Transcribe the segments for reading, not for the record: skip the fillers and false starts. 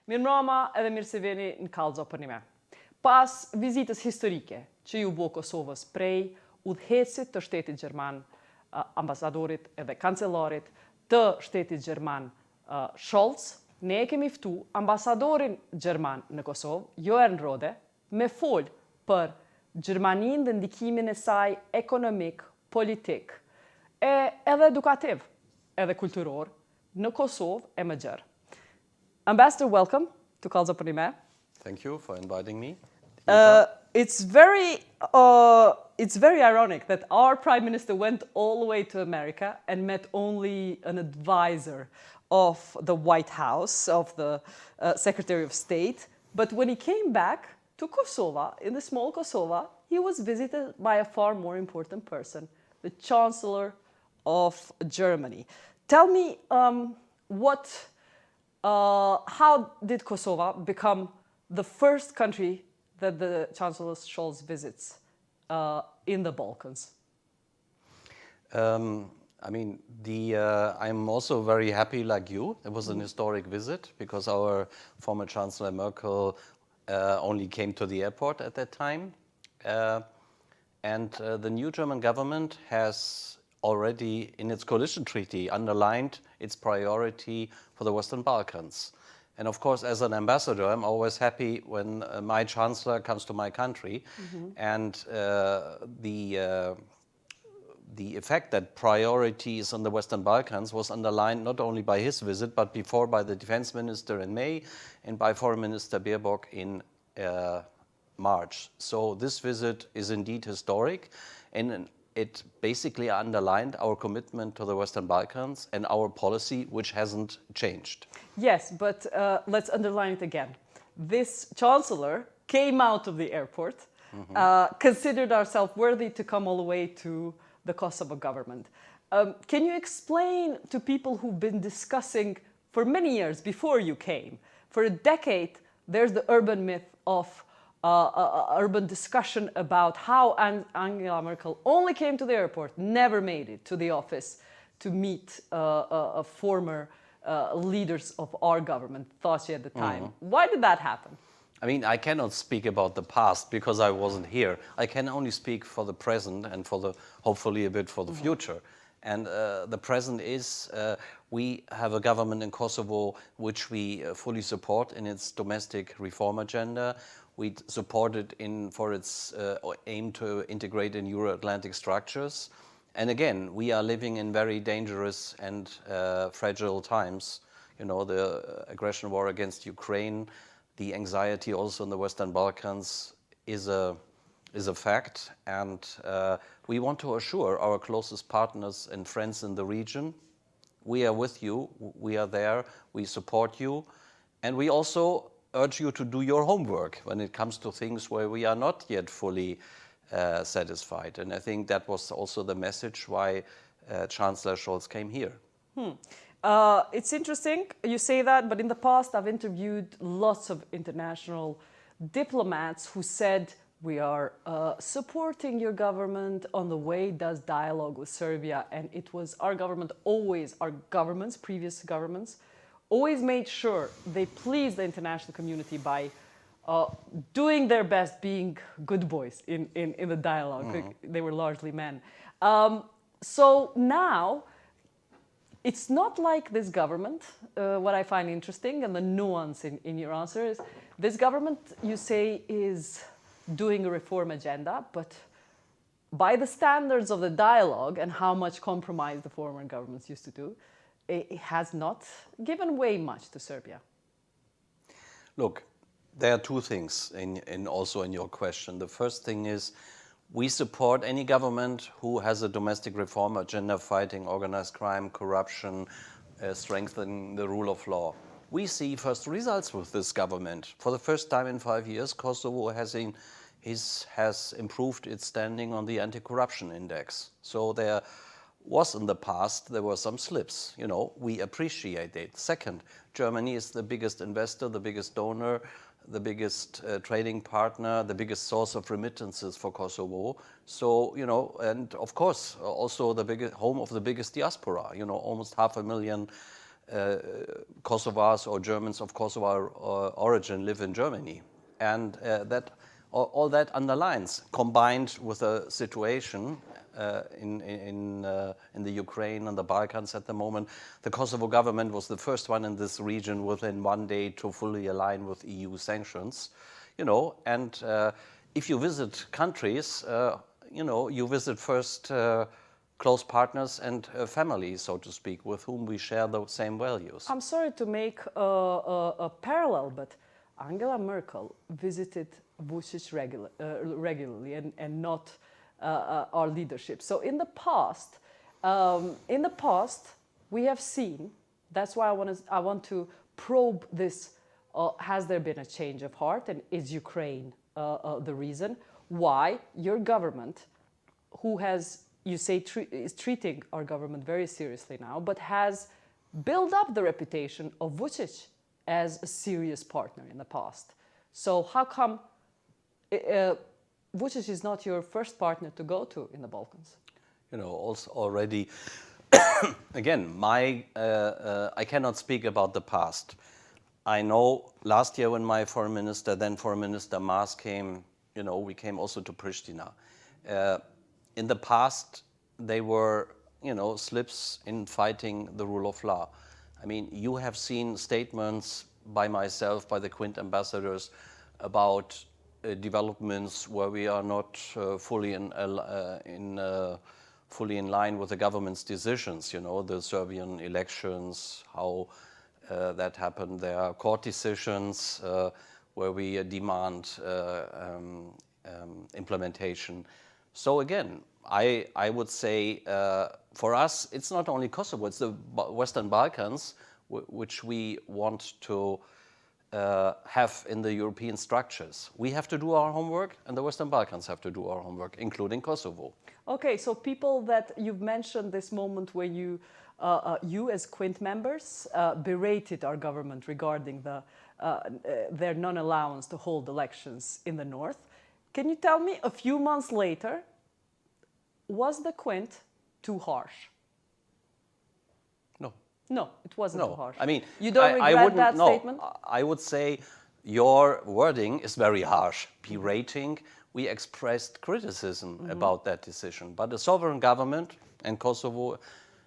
Mirëmbrëma edhe mirë se vini në kallëzo për një me. Pas vizitës historike që ju bo Kosovës prej udhëhecit të shtetit Gjerman, ambasadorit edhe kancelarit të shtetit Gjerman Scholz, ne kemi ftu ambasadorin Gjerman në Kosovë, Jorn Rohde, me folë për Gjermaninë dhe ndikimin e saj ekonomik, politik, edhe edukativ, edhe kulturor në Kosovë e më gjerë. Ambassador, welcome to Kallëzo për një me. Thank you for inviting me. It's very ironic that our Prime Minister went all the way to America and met only an advisor of the White House, of the Secretary of State. But when he came back to Kosovo, in the small Kosovo, he was visited by a far more important person, the Chancellor of Germany. Tell me how did Kosovo become the first country that the Chancellor Scholz visits in the Balkans? I'm also very happy, like you. It was an historic visit because our former Chancellor Merkel only came to the airport at that time. And the new German government has already, in its coalition treaty, underlined its priority for the Western Balkans. And of course, as an ambassador, I'm always happy when my chancellor comes to my country. And the effect that priorities on the Western Balkans was underlined not only by his visit, but before by the defense minister in May and by Foreign Minister Baerbock in March. So this visit is indeed historic, and it basically underlined our commitment to the Western Balkans and our policy, which hasn't changed. Yes, but let's underline it again. This chancellor came out of the airport, considered ourselves worthy to come all the way to the Kosovo government. Can you explain to people who've been discussing for many years before you came, for a decade, there's the urban myth of urban discussion about how Angela Merkel only came to the airport, never made it to the office to meet former leaders of our government, Thasi at the time. Why did that happen? I cannot speak about the past because I wasn't here. I can only speak for the present and for the, hopefully a bit for the future. And the present is, we have a government in Kosovo which we fully support in its domestic reform agenda. We support it for its aim to integrate in Euro-Atlantic structures. And again, we are living in very dangerous and fragile times. You know, the aggression war against Ukraine, the anxiety also in the Western Balkans is a fact. And we want to assure our closest partners and friends in the region, we are with you, we are there, we support you. And we also urge you to do your homework when it comes to things where we are not yet fully satisfied. And I think that was also the message why Chancellor Scholz came here. It's interesting you say that, but in the past I've interviewed lots of international diplomats who said, we are supporting your government on the way it does dialogue with Serbia. And it was our government always, our governments, previous governments, always made sure they pleased the international community by doing their best, being good boys in the dialogue. They were largely men. So now, it's not like this government, what I find interesting, and the nuance in your answer is, this government, you say, is doing a reform agenda, but by the standards of the dialogue and how much compromise the former governments used to do, it has not given way much to Serbia. Look, there are two things also in your question. The first thing is, we support any government who has a domestic reform agenda fighting organized crime, corruption, strengthening the rule of law. We see first results with this government. For the first time in 5 years, Kosovo has improved its standing on the anti-corruption index. So there was in the past, there were some slips. You know, we appreciate it. Second, Germany is the biggest investor, the biggest donor, the biggest trading partner, the biggest source of remittances for Kosovo. So, you know, and of course, also the biggest home of the biggest diaspora, you know, almost 500,000 Kosovars or Germans of Kosovar origin live in Germany. And all that underlines, combined with a situation in the Ukraine and the Balkans at the moment. The Kosovo government was the first one in this region within 1 day to fully align with EU sanctions. And if you visit countries, you visit first close partners and families, so to speak, with whom we share the same values. I'm sorry to make a parallel, but Angela Merkel visited Vučić regularly and not our leadership. So in the past, we have seen. That's why I want to probe this. Has there been a change of heart, and is Ukraine the reason why your government, who has, you say, is treating our government very seriously now, but has built up the reputation of Vučić as a serious partner in the past? So how come Vučić is not your first partner to go to in the Balkans? Also already, again, I cannot speak about the past. I know last year when my then foreign minister Maas came, we came also to Pristina. In the past, they were, slips in fighting the rule of law. I mean, you have seen statements by myself, by the Quint ambassadors, about developments where we are not fully in line with the government's decisions. The Serbian elections, how that happened. There are court decisions where we demand implementation. So again, I would say for us, it's not only Kosovo, it's the Western Balkans which we want to have in the European structures. We have to do our homework, and the Western Balkans have to do our homework, including Kosovo. Okay, so people that you've mentioned this moment where you as Quint members berated our government regarding their non-allowance to hold elections in the north. Can you tell me, a few months later, was the Quint too harsh? No. No, it wasn't too harsh. I mean, you don't regret that statement? I would say your wording is very harsh. Berating, we expressed criticism about that decision. But a sovereign government, and Kosovo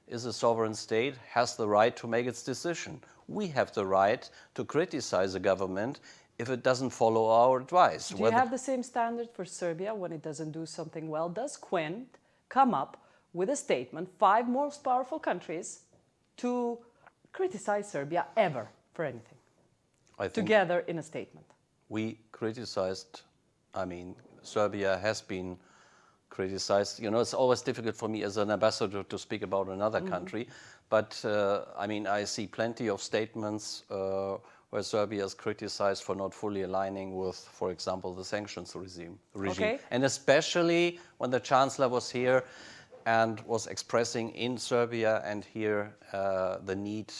is a sovereign state, has the right to make its decision. We have the right to criticize a government if it doesn't follow our advice. Do you have the same standard for Serbia when it doesn't do something well? Does Quint come up with a statement, 5 most powerful countries, to criticize Serbia ever for anything? Together in a statement. We criticized, Serbia has been criticized. It's always difficult for me as an ambassador to speak about another country, but I see plenty of statements where Serbia is criticized for not fully aligning with, for example, the sanctions regime. Okay. And especially when the Chancellor was here and was expressing in Serbia and here the need,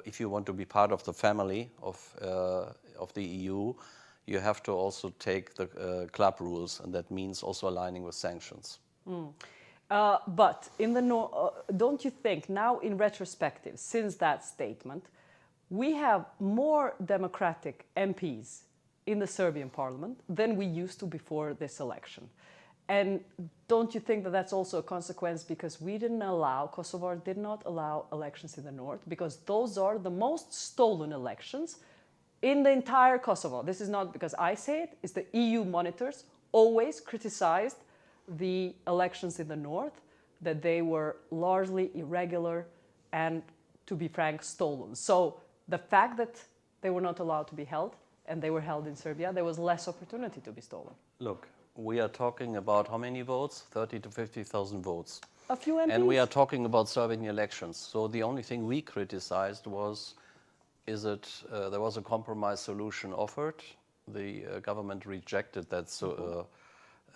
if you want to be part of the family of the EU, you have to also take the club rules, and that means also aligning with sanctions. But in the don't you think now, in retrospective, since that statement, we have more democratic MPs in the Serbian parliament than we used to before this election? And don't you think that that's also a consequence because we didn't allow, Kosovo did not allow elections in the north, because those are the most stolen elections in the entire Kosovo? This is not because I say it, it's the EU monitors always criticized the elections in the north, that they were largely irregular and, to be frank, stolen. So the fact that they were not allowed to be held, and they were held in Serbia, there was less opportunity to be stolen. Look, we are talking about how many votes? 30 to 50,000 votes. A few MPs. And we are talking about Serbian elections. So the only thing we criticized was, there was a compromise solution offered. The government rejected that,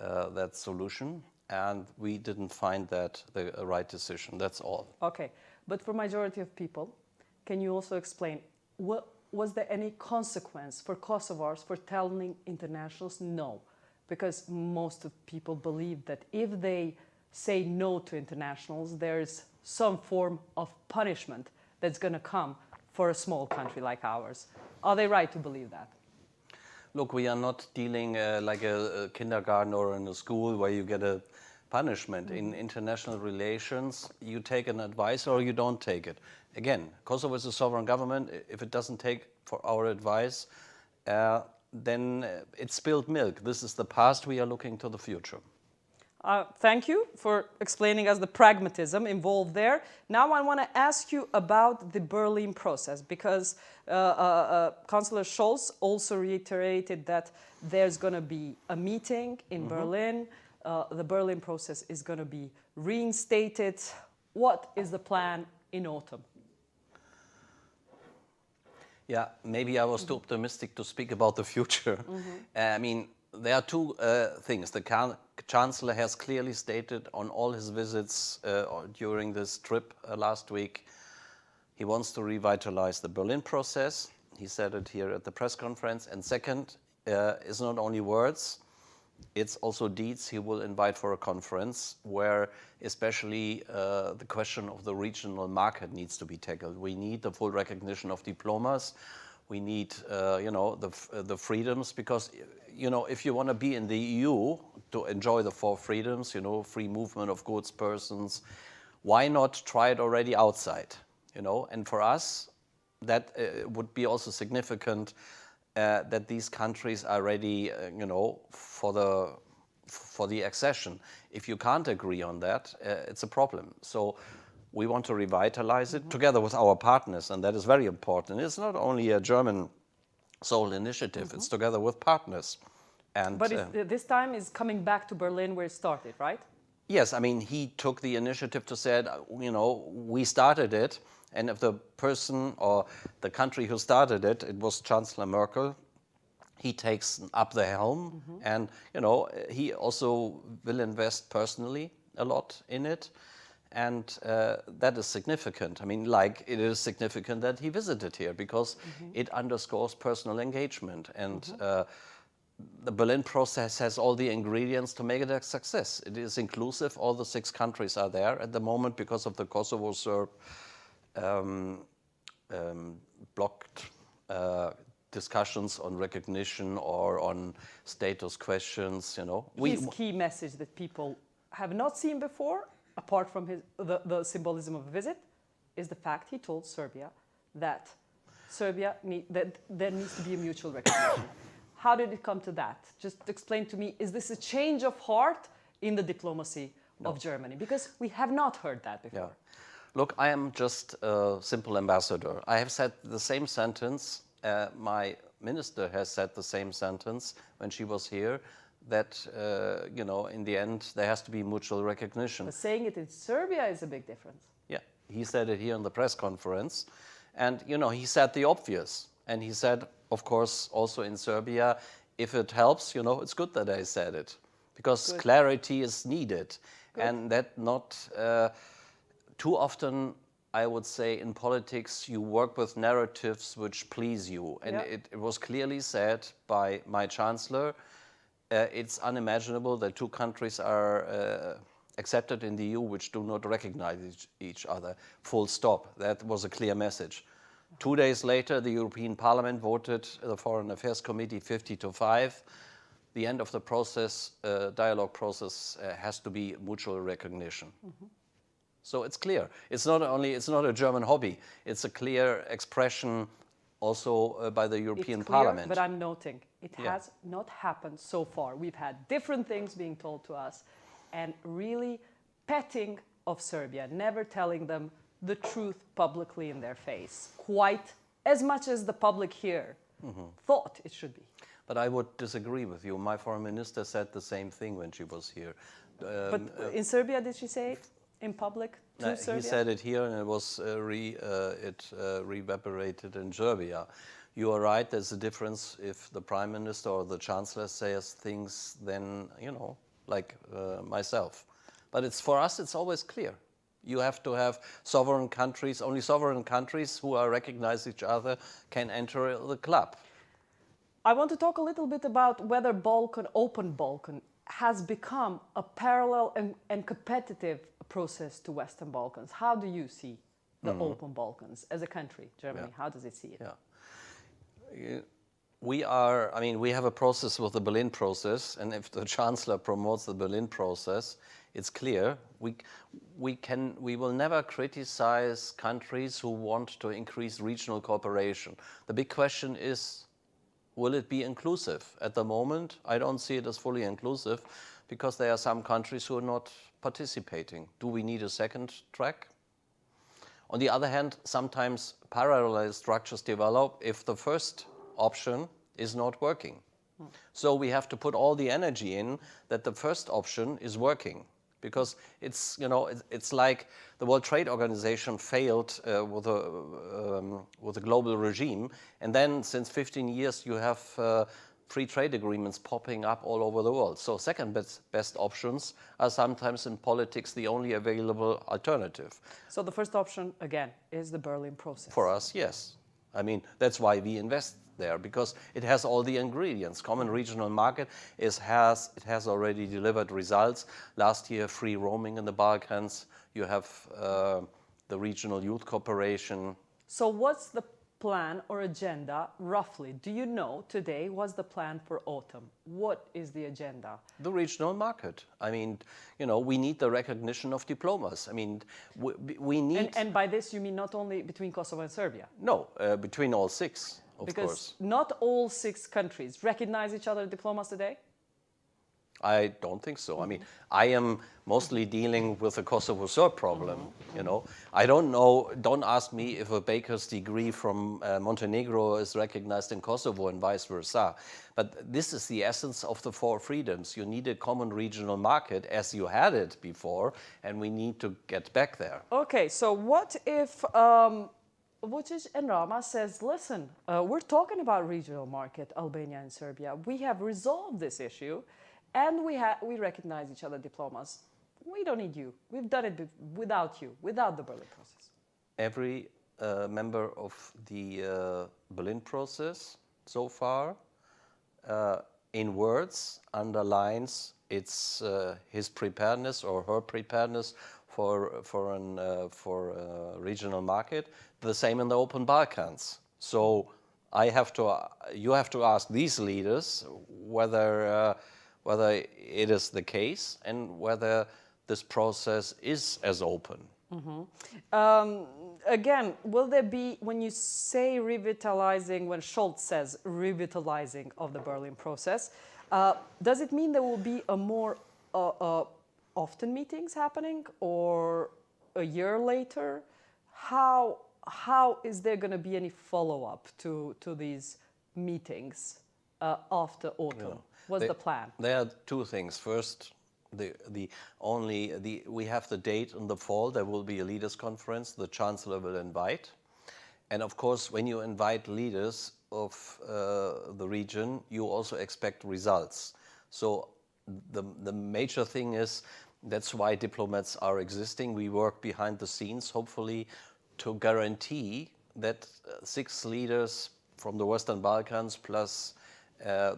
that solution, and we didn't find that the right decision. That's all. Okay, but for majority of people, can you also explain, was there any consequence for Kosovars for telling internationals no? Because most of people believe that if they say no to internationals, there's some form of punishment that's going to come for a small country like ours. Are they right to believe that? Look, we are not dealing like a kindergarten or in a school where you get a punishment. In international relations, you take an advice or you don't take it. Again, Kosovo is a sovereign government. If it doesn't take for our advice, then it's spilled milk. This is the past. We are looking to the future. Thank you for explaining us the pragmatism involved there. Now I want to ask you about the Berlin process, because Chancellor Scholz also reiterated that there's going to be a meeting in Berlin. The Berlin process is going to be reinstated. What is the plan in autumn? Yeah, maybe I was too optimistic to speak about the future. I mean, there are two things. The Chancellor has clearly stated on all his visits during this trip last week, he wants to revitalize the Berlin process. He said it here at the press conference. And second, it's not only words, it's also deeds. He will invite for a conference where especially the question of the regional market needs to be tackled. We need the full recognition of diplomas. We need, you know, the freedoms, because, you know, if you want to be in the EU to enjoy the 4 freedoms, you know, free movement of goods, persons, why not try it already outside, you know? And for us, that would be also significant that these countries are ready, you know, for the accession. If you can't agree on that, it's a problem. So we want to revitalize it together with our partners, and that is very important. It's not only a German sole initiative, it's together with partners. And, but this time is coming back to Berlin where it started, right? Yes, I mean, he took the initiative to say, you know, we started it, and if the person or the country who started it, it was Chancellor Merkel, he takes up the helm, and, you know, he also will invest personally a lot in it. And that is significant. I mean, like, it is significant that he visited here because it underscores personal engagement. And the Berlin process has all the ingredients to make it a success. It is inclusive. All the 6 countries are there at the moment because of the Kosovo-Serb blocked discussions on recognition or on status questions, you know. His key message that people have not seen before, apart from the symbolism of a visit, is the fact he told Serbia that that there needs to be a mutual recognition. How did it come to that? Just explain to me, is this a change of heart in the diplomacy of Germany? Because we have not heard that before. Yeah. Look, I am just a simple ambassador. I have said the same sentence. My minister has said the same sentence when she was here, that, you know, in the end, there has to be mutual recognition. But saying it in Serbia is a big difference. Yeah, he said it here in the press conference. And, you know, he said the obvious. And he said, of course, also in Serbia, if it helps, you know, it's good that I said it. Because clarity is needed. And that not too often, I would say, in politics, you work with narratives which please you. And it was clearly said by my chancellor, it's unimaginable that 2 countries are accepted in the EU which do not recognize each other, full stop. That was a clear message. 2 days later, the European Parliament voted, the Foreign Affairs Committee, 50-5. The end of the process, dialogue process, has to be mutual recognition. So it's clear. It's not a German hobby. It's a clear expression also by the European Parliament. But I'm noting, it has not happened so far. We've had different things being told to us and really petting of Serbia, never telling them the truth publicly in their face, quite as much as the public here thought it should be. But I would disagree with you. My foreign minister said the same thing when she was here. But in Serbia, did she say it in public to Serbia? He said it here, and it was reverberated in Serbia. You are right, there's a difference if the prime minister or the chancellor says things than, you know, like myself. But it's, for us, it's always clear. You have to have sovereign countries. Only sovereign countries who recognize each other can enter the club. I want to talk a little bit about whether open Balkan has become a parallel and competitive process to Western Balkans. How do you see the open Balkans as a country, Germany? Yeah. How does it see it? Yeah. We have a process with the Berlin process, and if the Chancellor promotes the Berlin process, it's clear we will never criticize countries who want to increase regional cooperation. The big question is, will it be inclusive? At the moment, I don't see it as fully inclusive because there are some countries who are not participating. Do we need a second track? On the other hand, sometimes parallel structures develop if the first option is not working. So we have to put all the energy in that the first option is working, because it's, you know, it's like the World Trade Organization failed with a global regime, and then since 15 years you have free trade agreements popping up all over the world. So second best options are sometimes in politics the only available alternative. So the first option, again, is the Berlin process. For us, yes. I mean, that's why we invest there, because it has all the ingredients. Common regional market it has already delivered results. Last year, free roaming in the Balkans. You have the regional youth cooperation. So what's the plan or agenda, roughly? Do you know today what's the plan for autumn? What is the agenda? The regional market. I mean, you know, we need the recognition of diplomas. I mean, we need... And by this you mean not only between Kosovo and Serbia? No, between all six, of because course. Not all 6 countries recognize each other diplomas today? I don't think so. I mean, I am mostly dealing with the Kosovo-Serb problem, you know. I don't know, don't ask me if a baker's degree from Montenegro is recognized in Kosovo and vice versa. But this is the essence of the 4 freedoms. You need a common regional market as you had it before, and we need to get back there. Okay, so what if Vučić and Rama says, listen, we're talking about regional market, Albania and Serbia. We have resolved this issue. And we recognize each other diplomas. We don't need you. We've done it without you, without the Berlin process. Every member of the Berlin process so far, in words, underlines his preparedness or her preparedness for a regional market. The same in the open Balkans. So you have to ask these leaders whether it is the case and whether this process is as open. Again, will there be, when you say revitalizing, when Scholz says revitalizing of the Berlin process, does it mean there will be a more often meetings happening, or a year later? How is there going to be any follow-up to these meetings after autumn? Yeah. What's the plan? There are 2 things. First, we have the date in the fall. There will be a leaders' conference. The Chancellor will invite. And of course, when you invite leaders of the region, you also expect results. So the major thing is, that's why diplomats are existing. We work behind the scenes, hopefully, to guarantee that 6 leaders from the Western Balkans plus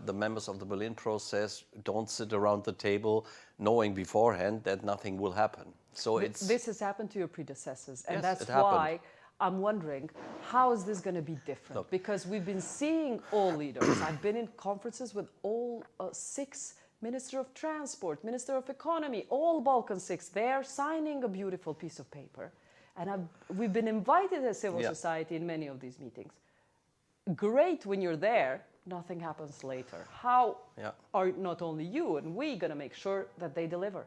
the members of the Berlin process don't sit around the table knowing beforehand that nothing will happen. So this has happened to your predecessors, and yes, that's why I'm wondering, how is this going to be different? Look, because we've been seeing all leaders. I've been in conferences with all 6, Minister of Transport, Minister of Economy, all Balkan 6. They're signing a beautiful piece of paper. And we've been invited as civil society in many of these meetings. Great when you're there. Nothing happens later. How are not only you and we going to make sure that they deliver?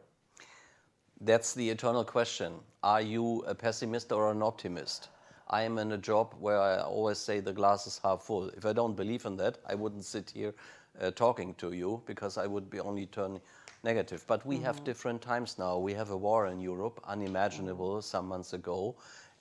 That's the eternal question. Are you a pessimist or an optimist? I am in a job where I always say the glass is half full. If I don't believe in that, I wouldn't sit here talking to you, because I would be only turning negative. But we have different times now. We have a war in Europe, unimaginable some months ago,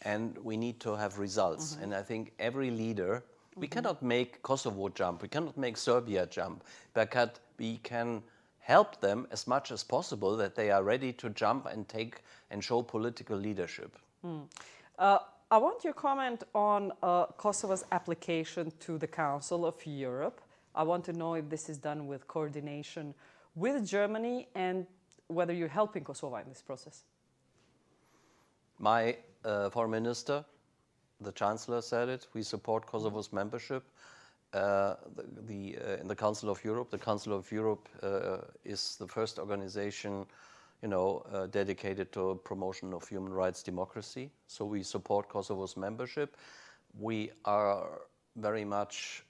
and we need to have results. And I think every leader, we cannot make Kosovo jump, we cannot make Serbia jump, but we can help them as much as possible that they are ready to jump and take and show political leadership. I want your comment on Kosovo's application to the Council of Europe. I want to know if this is done with coordination with Germany and whether you're helping Kosovo in this process. My Foreign Minister, the Chancellor said it, we support Kosovo's membership in the Council of Europe. The Council of Europe is the first organization, dedicated to promotion of human rights, democracy. So we support Kosovo's membership. We are very much,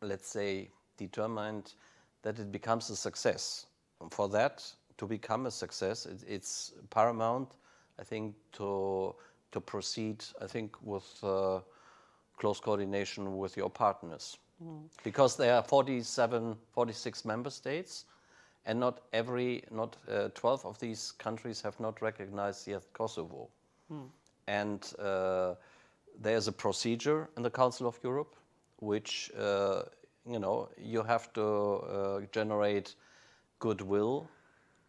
let's say, determined that it becomes a success. For that to become a success, it's paramount, I think, to proceed, I think, with close coordination with your partners. Because there are 46 member states, and not 12 of these countries have not recognized yet Kosovo. And there's a procedure in the Council of Europe, which, you have to generate goodwill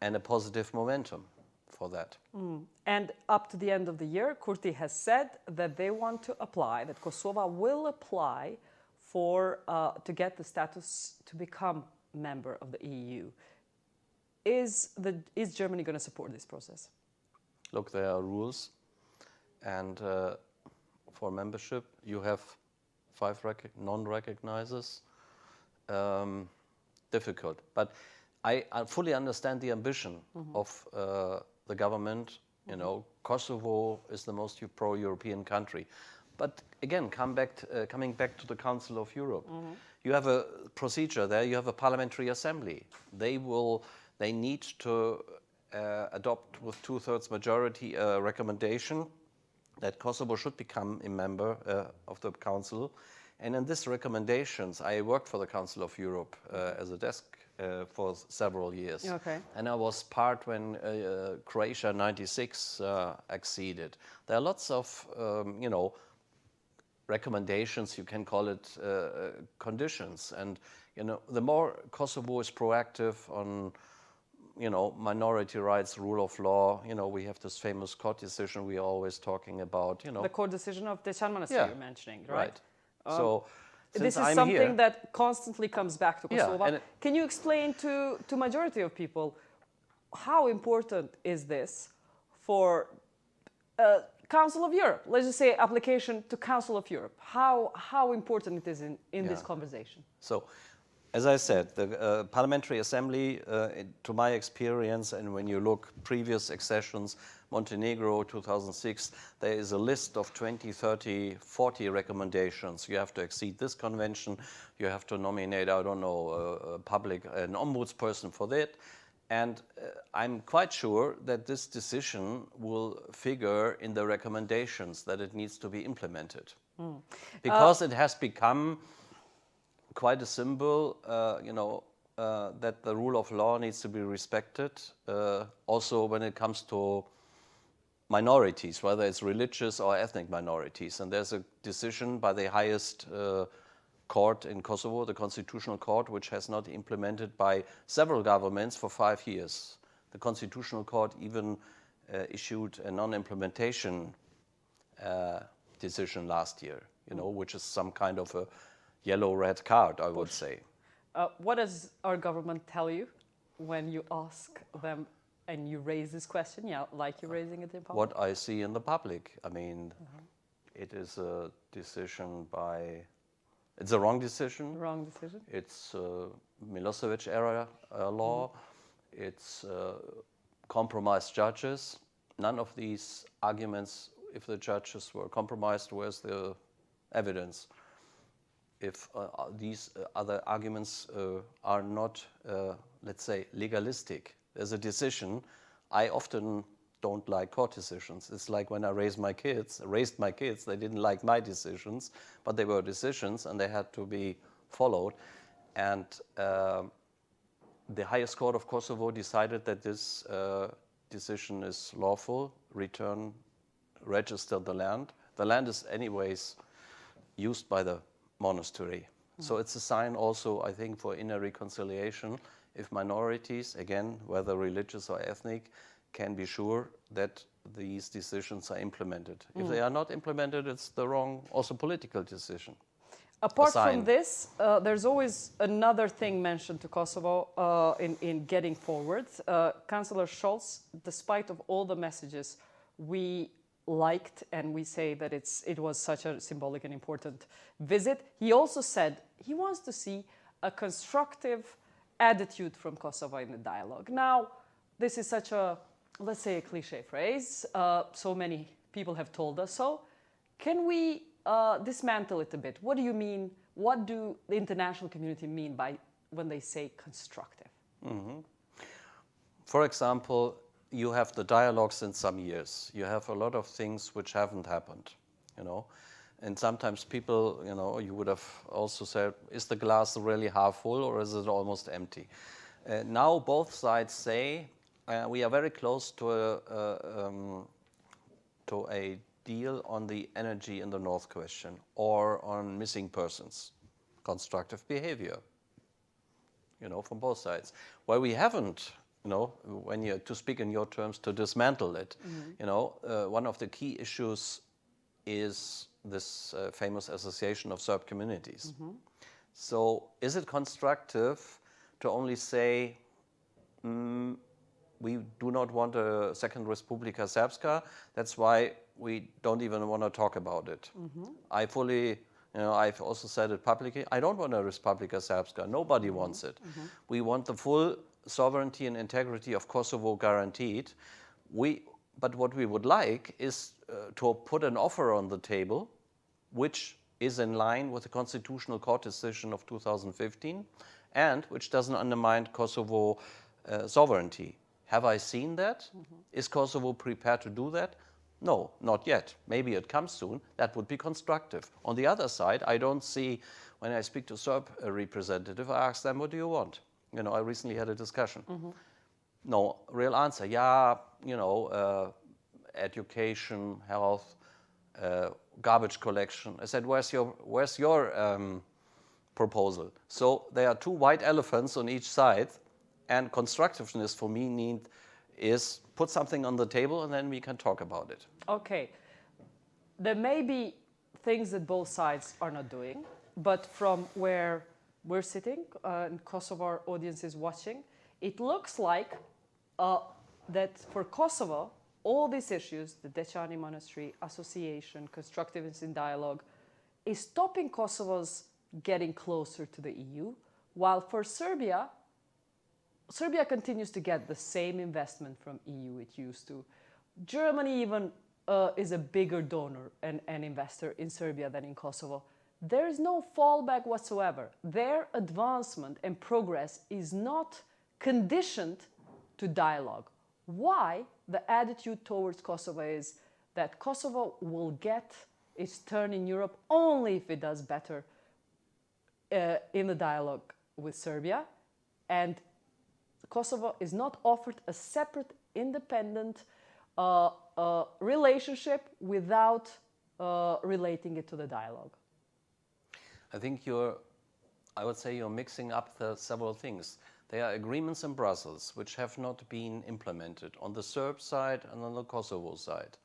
and a positive momentum for that. And up to the end of the year, Kurti has said that they want to apply, that Kosovo will apply to get the status to become member of the EU. Is Germany going to support this process? Look, there are rules, and for membership, you have 5 non-recognizers. Difficult, but I fully understand the ambition of the government. Kosovo is the most pro-European country. But again, coming back to the Council of Europe, you have a procedure there. You have a parliamentary assembly. They need to adopt with 2/3 majority a recommendation that Kosovo should become a member of the Council. And in these recommendations, I worked for the Council of Europe as a desk for several years. Okay. And I was part when Croatia '96 acceded. There are lots of, recommendations, you can call it conditions. And, the more Kosovo is proactive on, minority rights, rule of law, we have this famous court decision we are always talking about, The court decision of the Gjermanisë you're mentioning, right? So this is something that constantly comes back to Kosovo. and Can you explain to majority of people how important is this for Council of Europe? Let's just say application to Council of Europe. How important it is in this conversation? So, as I said, the Parliamentary Assembly, to my experience, and when you look previous accessions, Montenegro 2006, there is a list of 20, 30, 40 recommendations. You have to exceed this convention. You have to nominate, I don't know, an ombudsperson for that. And I'm quite sure that this decision will figure in the recommendations that it needs to be implemented. Because it has become quite a symbol, that the rule of law needs to be respected, also when it comes to minorities, whether it's religious or ethnic minorities. And there's a decision by the highest court in Kosovo, the Constitutional Court, which has not implemented by several governments for 5 years. The Constitutional Court even issued a non-implementation decision last year, which is some kind of a yellow-red card, I would say. What does our government tell you when you ask them and you raise this question, like you're raising it in public? What I see in the public, I mean, it is a decision it's a wrong decision. Wrong decision. It's Milosevic-era law. It's compromised judges. None of these arguments, if the judges were compromised, where's the evidence? If these other arguments are not, let's say, legalistic, there's a decision. I often don't like court decisions. It's like when I raised my kids, they didn't like my decisions, but they were decisions and they had to be followed. And the highest court of Kosovo decided that this decision is lawful, register the land. The land is anyways used by the monastery. So it's a sign also, I think, for inner reconciliation if minorities, again, whether religious or ethnic, can be sure that these decisions are implemented. If they are not implemented, it's the wrong, also political decision. Apart from this, there's always another thing mentioned to Kosovo in getting forward. Chancellor Scholz, despite of all the messages we liked, and we say that it was such a symbolic and important visit. He also said he wants to see a constructive attitude from Kosovo in the dialogue. Now, this is such a, let's say, a cliche phrase. So many people have told us so. Can we dismantle it a bit? What do you mean? What do the international community mean by when they say constructive? Mm-hmm. For example, you have the dialogues in some years. You have a lot of things which haven't happened, you know. And sometimes people, you know, you would have also said, is the glass really half full or is it almost empty? Now both sides say we are very close to a deal on the energy in the North question or on missing persons, constructive behavior, you know, from both sides. Where we haven't, you know, when you, to speak in your terms, to dismantle it, you know, one of the key issues is this famous association of Serb communities. So is it constructive to only say, we do not want a second Republika Srpska, that's why we don't even want to talk about it. I fully, you know, I've also said it publicly, I don't want a Republika Srpska, nobody wants it. We want the full sovereignty and integrity of Kosovo guaranteed. But what we would like is to put an offer on the table which is in line with the Constitutional Court decision of 2015 and which doesn't undermine Kosovo sovereignty. Have I seen that? Is Kosovo prepared to do that? No, not yet. Maybe it comes soon. That would be constructive. On the other side, I don't see, when I speak to Serb representative, I ask them, what do you want? You know, I recently had a discussion. No real answer. Yeah, you know, education, health, garbage collection. I said, where's your proposal? So there are two white elephants on each side, and constructiveness for me is put something on the table and then we can talk about it. Okay. There may be things that both sides are not doing, but from where we're sitting, and Kosovo audience is watching, it looks like that for Kosovo, all these issues, the Deçani Monastery, association, constructiveness in dialogue, is stopping Kosovo's getting closer to the EU, while for Serbia, Serbia continues to get the same investment from EU it used to. Germany even is a bigger donor and investor in Serbia than in Kosovo. There is no fallback whatsoever. Their advancement and progress is not conditioned to dialogue. Why the attitude towards Kosovo is that Kosovo will get its turn in Europe only if it does better in the dialogue with Serbia, and Kosovo is not offered a separate, independent relationship without relating it to the dialogue? I think I would say you're mixing up the several things. There are agreements in Brussels which have not been implemented on the Serb side and on the Kosovo side.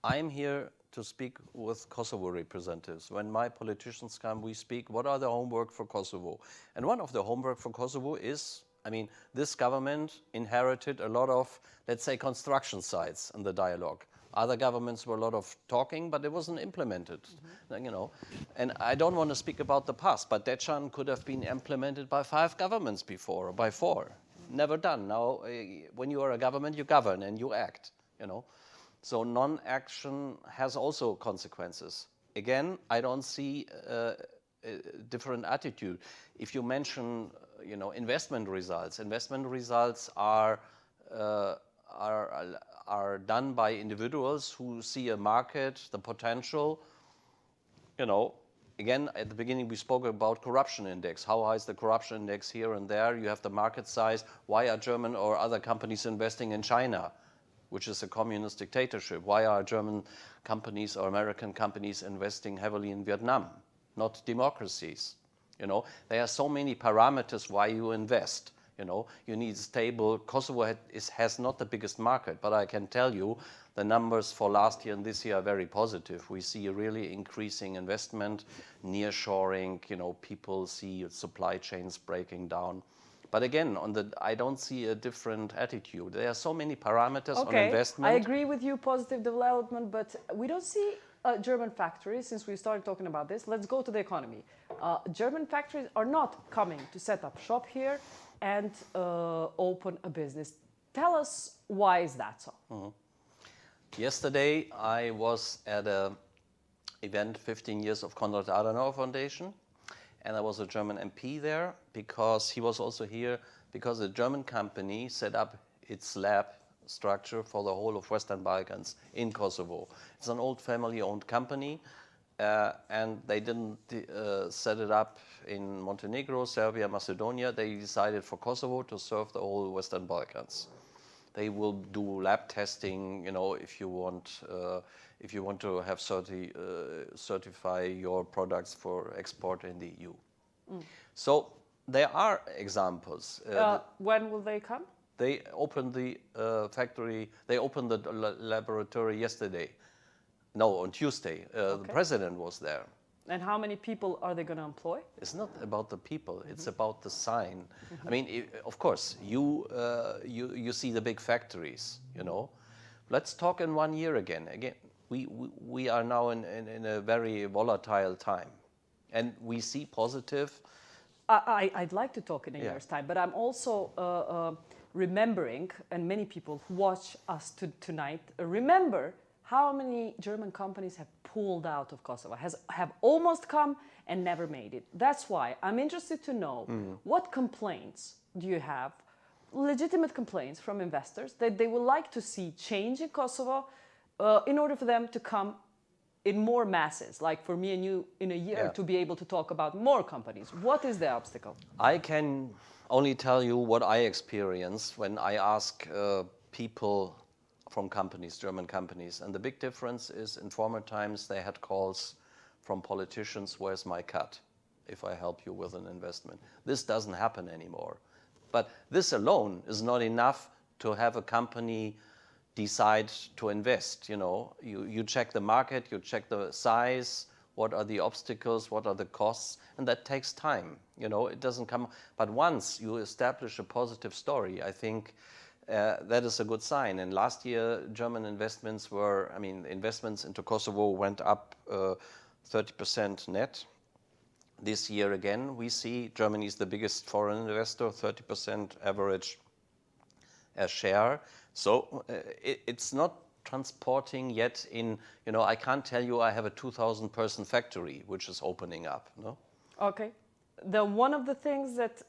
I'm here to speak with Kosovo representatives. When my politicians come, we speak, what are the homework for Kosovo? And one of the homework for Kosovo is, I mean, this government inherited a lot of, let's say, construction sites in the dialogue. Other governments were a lot of talking, but it wasn't implemented, you know. And I don't want to speak about the past, but Deçan could have been implemented by 5 governments before, or by 4. Never done. Now, when you are a government, you govern and you act, you know. So non-action has also consequences. Again, I don't see a different attitude. If you mention, you know, investment results are done by individuals who see a market, the potential. You know, again, at the beginning we spoke about corruption index. How high is the corruption index here and there? You have the market size. Why are German or other companies investing in China, which is a communist dictatorship? Why are German companies or American companies investing heavily in Vietnam, not democracies? You know, there are so many parameters why you invest. You know, you need stable. Kosovo has not the biggest market, but I can tell you the numbers for last year and this year are very positive. We see a really increasing investment, nearshoring, you know, people see supply chains breaking down. But again, I don't see a different attitude. There are so many parameters on Okay, investment. I agree with you, positive development, but we don't see German factories, since we started talking about this. Let's go to the economy. German factories are not coming to set up shop here and open a business. Tell us, why is that so? Yesterday, I was at an event, 15 years of Konrad Adenauer Foundation, and there was a German MP there, because he was also here because a German company set up its lab structure for the whole of Western Balkans in Kosovo. It's an old family-owned company, and they didn't set it up in Montenegro, Serbia, Macedonia. They decided for Kosovo to serve the whole Western Balkans. They will do lab testing, you know, if you want to have certify your products for export in the EU. So there are examples. When will they come? They opened the factory. They opened the laboratory yesterday. No, on Tuesday. The president was there. And how many people are they going to employ? It's not about the people. It's about the sign. I mean, of course, you see the big factories. You know, let's talk in 1 year again. We are now in a very volatile time, and we see positive. I'd like to talk in a year's time, but I'm also remembering, and many people who watch us tonight remember how many German companies have pulled out of Kosovo, have almost come and never made it. That's why I'm interested to know what complaints do you have, legitimate complaints from investors that they would like to see change in Kosovo in order for them to come in more masses, like for me and you in a year to be able to talk about more companies. What is the obstacle? I can only tell you what I experienced when I ask people from companies, German companies. And the big difference is, in former times, they had calls from politicians, where's my cut if I help you with an investment? This doesn't happen anymore. But this alone is not enough to have a company decide to invest. You know, you check the market, you check the size, what are the obstacles, what are the costs, and that takes time. You know, it doesn't come. But once you establish a positive story, I think that is a good sign. And last year, German investments were, I mean, investments into Kosovo went up 30% net. This year again, we see Germany is the biggest foreign investor, 30% average share. So it's not transporting yet in, you know, I can't tell you I have a 2,000 person factory which is opening up, no? Okay. One of the things that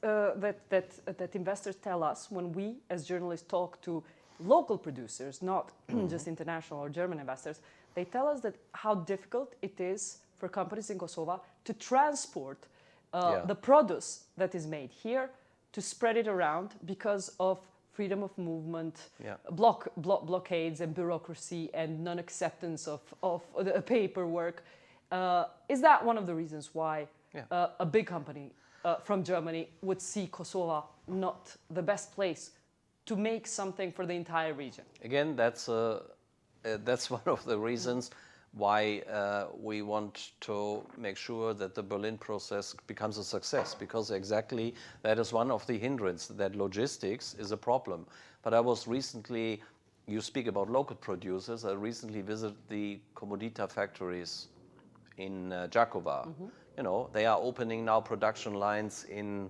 investors tell us when we, as journalists, talk to local producers, not just international or German investors, they tell us that how difficult it is for companies in Kosovo to transport the produce that is made here, to spread it around because of freedom of movement, blockades and bureaucracy and non-acceptance of the paperwork. Is that one of the reasons why a big company from Germany would see Kosovo not the best place to make something for the entire region? Again, that's one of the reasons why we want to make sure that the Berlin process becomes a success, because exactly that is one of the hindrances, that logistics is a problem. But I was recently, you speak about local producers, I recently visited the Komodita factories in Jakova. You know, they are opening now production lines in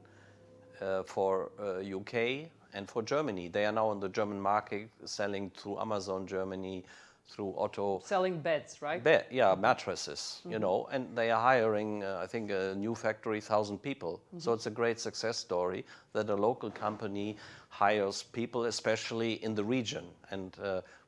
for UK and for Germany. They are now on the German market, selling through Amazon Germany, through Otto. Selling beds, right? Mattresses, you know, and they are hiring, I think, a new factory, 1,000 people. So it's a great success story that a local company hires people, especially in the region. And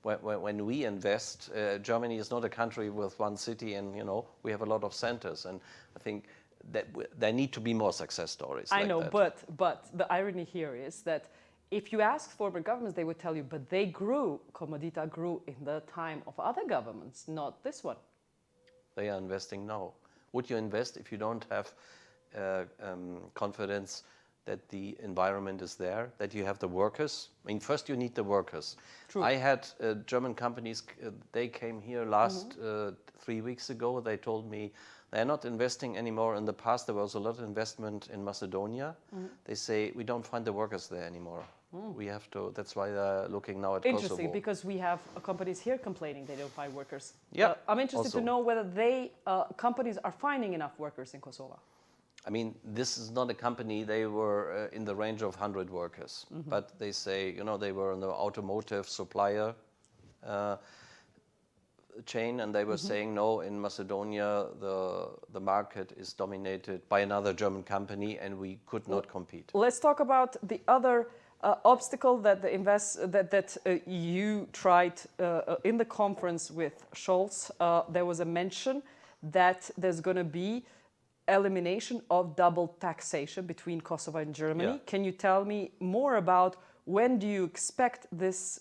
when we invest, Germany is not a country with one city, and, you know, we have a lot of centers. And I think that there need to be more success stories. I know, but the irony here is that if you ask former governments, they would tell you, but they grew, Komodita grew in the time of other governments, not this one. They are investing now. Would you invest if you don't have confidence that the environment is there, that you have the workers? I mean, first you need the workers. True. I had German companies, they came here last 3 weeks ago. They told me They're not investing anymore. In the past, there was a lot of investment in Macedonia. They say, we don't find the workers there anymore. We have to, that's why they're looking now at Interesting, Kosovo. because we have companies here complaining they don't find workers. Yeah, I'm interested also. to know whether companies are finding enough workers in Kosovo. I mean, this is not a company, they were in the range of 100 workers. But they say, you know, they were in the automotive supplier chain, and they were saying, no, in Macedonia, the market is dominated by another German company, and we could not compete. Let's talk about the other obstacle that you tried in the conference with Scholz. There was a mention that there's going to be elimination of double taxation between Kosovo and Germany. Yeah. Can you tell me more about when do you expect this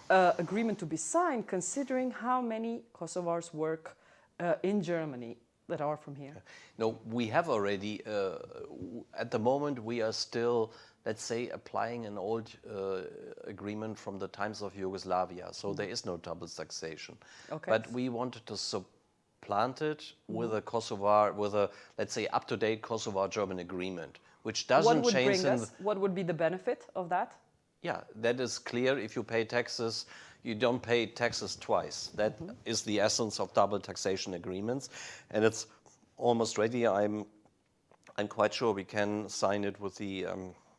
agreement to be signed, considering how many Kosovars work in Germany that are from here? No, we have already, at the moment, we are still, let's say, applying an old agreement from the times of Yugoslavia. So there is no double taxation. Okay. But we wanted to supplant it with a Kosovar, with a, let's say, up-to-date Kosovar-German agreement, which doesn't change. What would be the benefit of that? Yeah, that is clear. If you pay taxes, you don't pay taxes twice. That is the essence of double taxation agreements, and it's almost ready. I'm quite sure we can sign it with the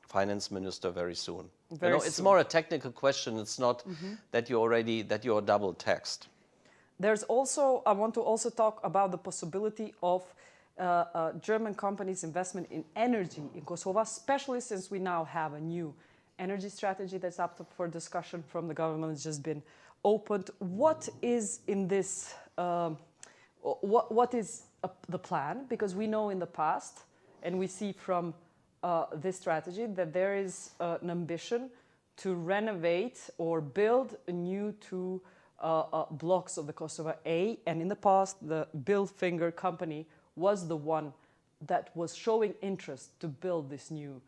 finance minister very soon. It's more a technical question. It's not that you are double taxed. There's also, I want to also talk about the possibility of German companies' investment in energy in Kosovo, especially since we now have a new energy strategy that's up for discussion from the government. It's just been opened. What is in this, what is the plan? Because we know in the past, and we see from this strategy, that there is an ambition to renovate or build a new two blocks of the Kosovo A, and in the past the Bilfinger company was the one that was showing interest to build these new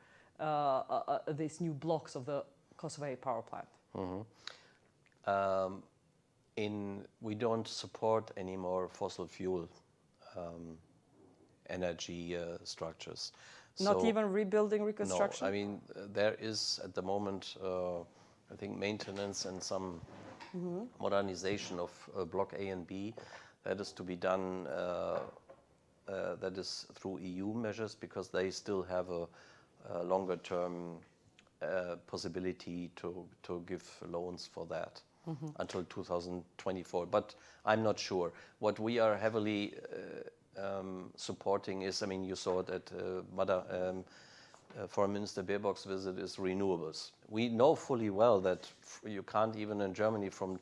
blocks of the Kosovo A power plant. We don't support anymore fossil fuel energy structures. Not even rebuilding, reconstruction? No, I mean, there is at the moment, I think, maintenance and some modernization of Block A and B that is to be done, that is through EU measures, because they still have a longer term possibility to give loans for that until 2024. But I'm not sure. What we are heavily supporting is, I mean, you saw it at Foreign Minister Baerbock's visit, is renewables. We know fully well that you can't even in Germany from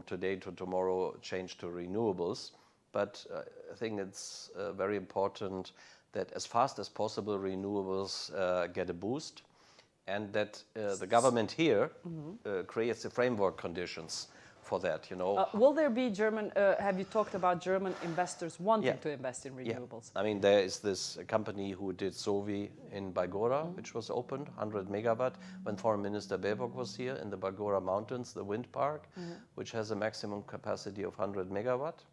today to tomorrow change to renewables. But I think it's very important that as fast as possible renewables get a boost, and that the government here creates the framework conditions for that. Will there be German, have you talked about German investors wanting to invest in renewables? Yeah. I mean, there is this company who did Sovi in Bagora, which was opened, 100 megawatt, when Foreign Minister Baerbock was here in the Bagora Mountains, the wind park, which has a maximum capacity of 100 megawatt,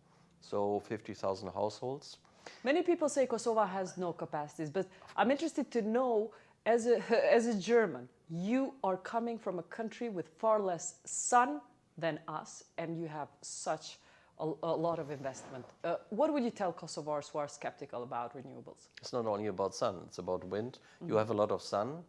so 50,000 households. Many people say Kosovo has no capacities, but I'm interested to know, as a German, you are coming from a country with far less sun than us, and you have such a lot of investment. What would you tell Kosovars who are skeptical about renewables? It's not only about sun, it's about wind. You have a lot of sun.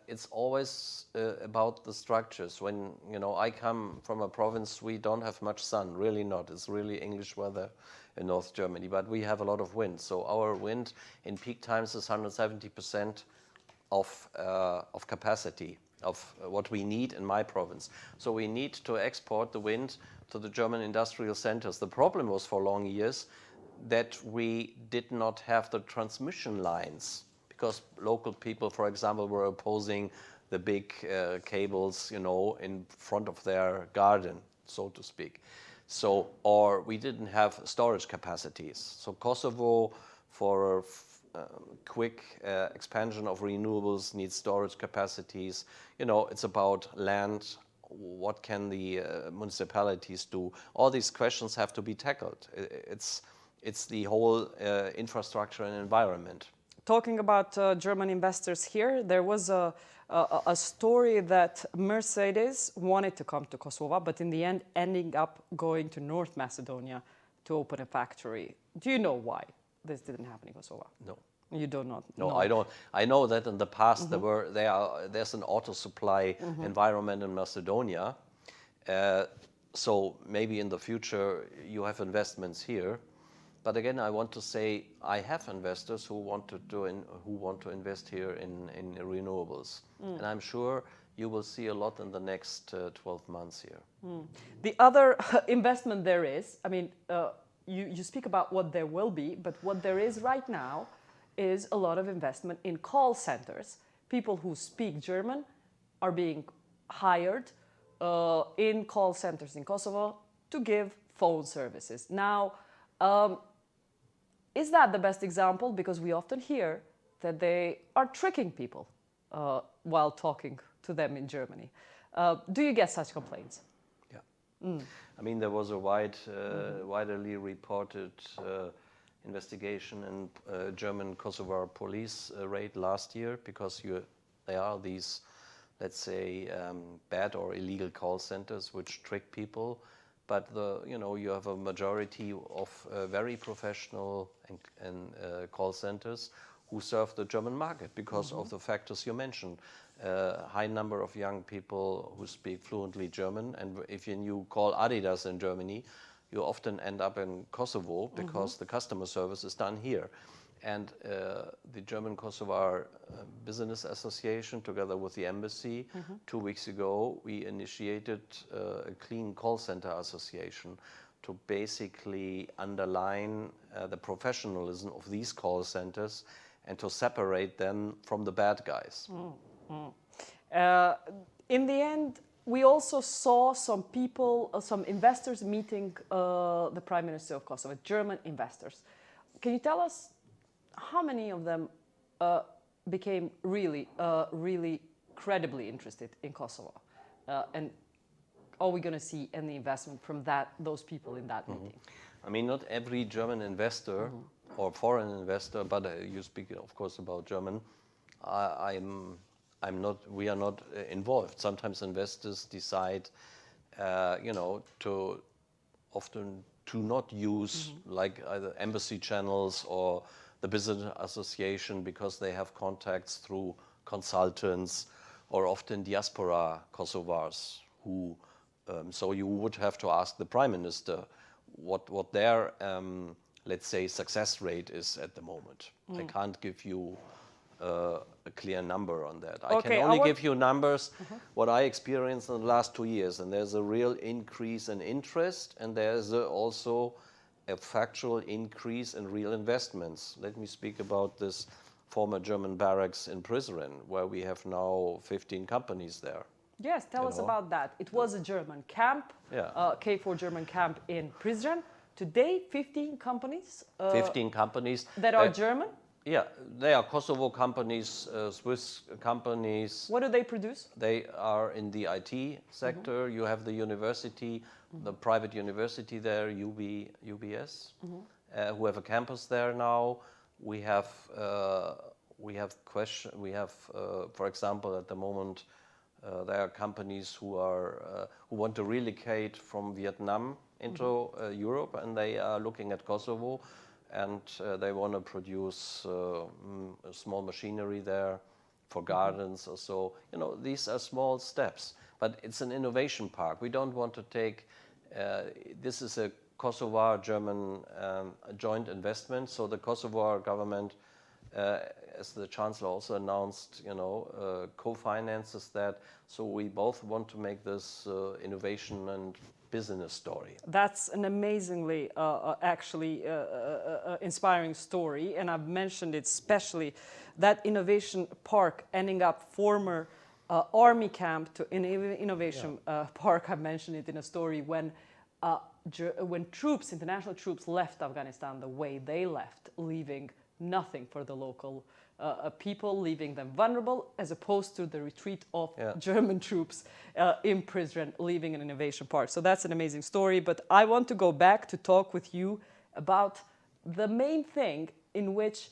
It's always about the structures. When I come from a province, we don't have much sun, really not. It's really English weather in North Germany, but we have a lot of wind. So our wind in peak times is 170% of capacity of what we need in my province. So we need to export the wind to the German industrial centers. The problem was for long years that we did not have the transmission lines, because local people, for example, were opposing the big cables, in front of their garden, so to speak. Or we didn't have storage capacities. So Kosovo, for quick expansion of renewables, needs storage capacities. It's about land, what can the municipalities do? All these questions have to be tackled. It's the whole infrastructure and environment. Talking about German investors here, there was a story that Mercedes wanted to come to Kosovo, but in the end ending up going to North Macedonia to open a factory. Do you know why this didn't happen in Kosovo? No. You do not No, know. I don't. I know that in the past there's an auto supply environment in Macedonia. So maybe in the future you have investments here. But again, I want to say I have investors who want to invest here in renewables, and I'm sure you will see a lot in the next 12 months here. The other investment there is, I mean, you speak about what there will be, but what there is right now is a lot of investment in call centers. People who speak German are being hired in call centers in Kosovo to give phone services. Now, is that the best example? Because we often hear that they are tricking people while talking to them in Germany. Do you get such complaints? Yeah. I mean, there was a widely reported investigation in German Kosovar police raid last year because they are these, let's say, bad or illegal call centers which trick people. But you have a majority of very professional call centers who serve the German market because of the factors you mentioned. High number of young people who speak fluently German, and if you call Adidas in Germany, you often end up in Kosovo because the customer service is done here. And the German Kosovar Business Association, together with the embassy, 2 weeks ago, we initiated a clean call center association to basically underline the professionalism of these call centers and to separate them from the bad guys. In the end, we also saw some people, some investors meeting the Prime Minister of Kosovo, German investors. Can you tell us how many of them became really credibly interested in Kosovo? And are we going to see any investment from those people in that meeting? I mean, not every German investor or foreign investor, but you speak, of course, about German. We are not involved. Sometimes investors decide, to not use like either embassy channels or the business association because they have contacts through consultants or often diaspora Kosovars who. So you would have to ask the Prime Minister what their, let's say, success rate is at the moment. I can't give you a clear number on that. I can only give you numbers, what I experienced in the last 2 years, and there's a real increase in interest, and there's also a factual increase in real investments. Let me speak about this former German barracks in Prizren, where we have now 15 companies there. Yes, tell us about that. It was a German camp, K4 German camp in Prizren. Today, 15 companies. 15 companies. That are German? Yeah, they are Kosovo companies, Swiss companies. What do they produce? They are in the IT sector. You have the university, the private university there, UBS, who have a campus there now. We have, for example, at the moment, there are companies who want to relocate from Vietnam into Europe, and they are looking at Kosovo, and they want to produce small machinery there for gardens or so. These are small steps, but it's an innovation park. We don't want to take. This is a Kosovar-German joint investment, so the Kosovar government, as the Chancellor also announced, co-finances that. So we both want to make this innovation and business story. That's an amazingly, inspiring story, and I've mentioned it especially, that innovation park ending up former army camp to innovation park. I mentioned it in a story when international troops left Afghanistan the way they left, leaving nothing for the local people, leaving them vulnerable, as opposed to the retreat of German troops in Prizren, leaving an innovation park. So that's an amazing story. But I want to go back to talk with you about the main thing in which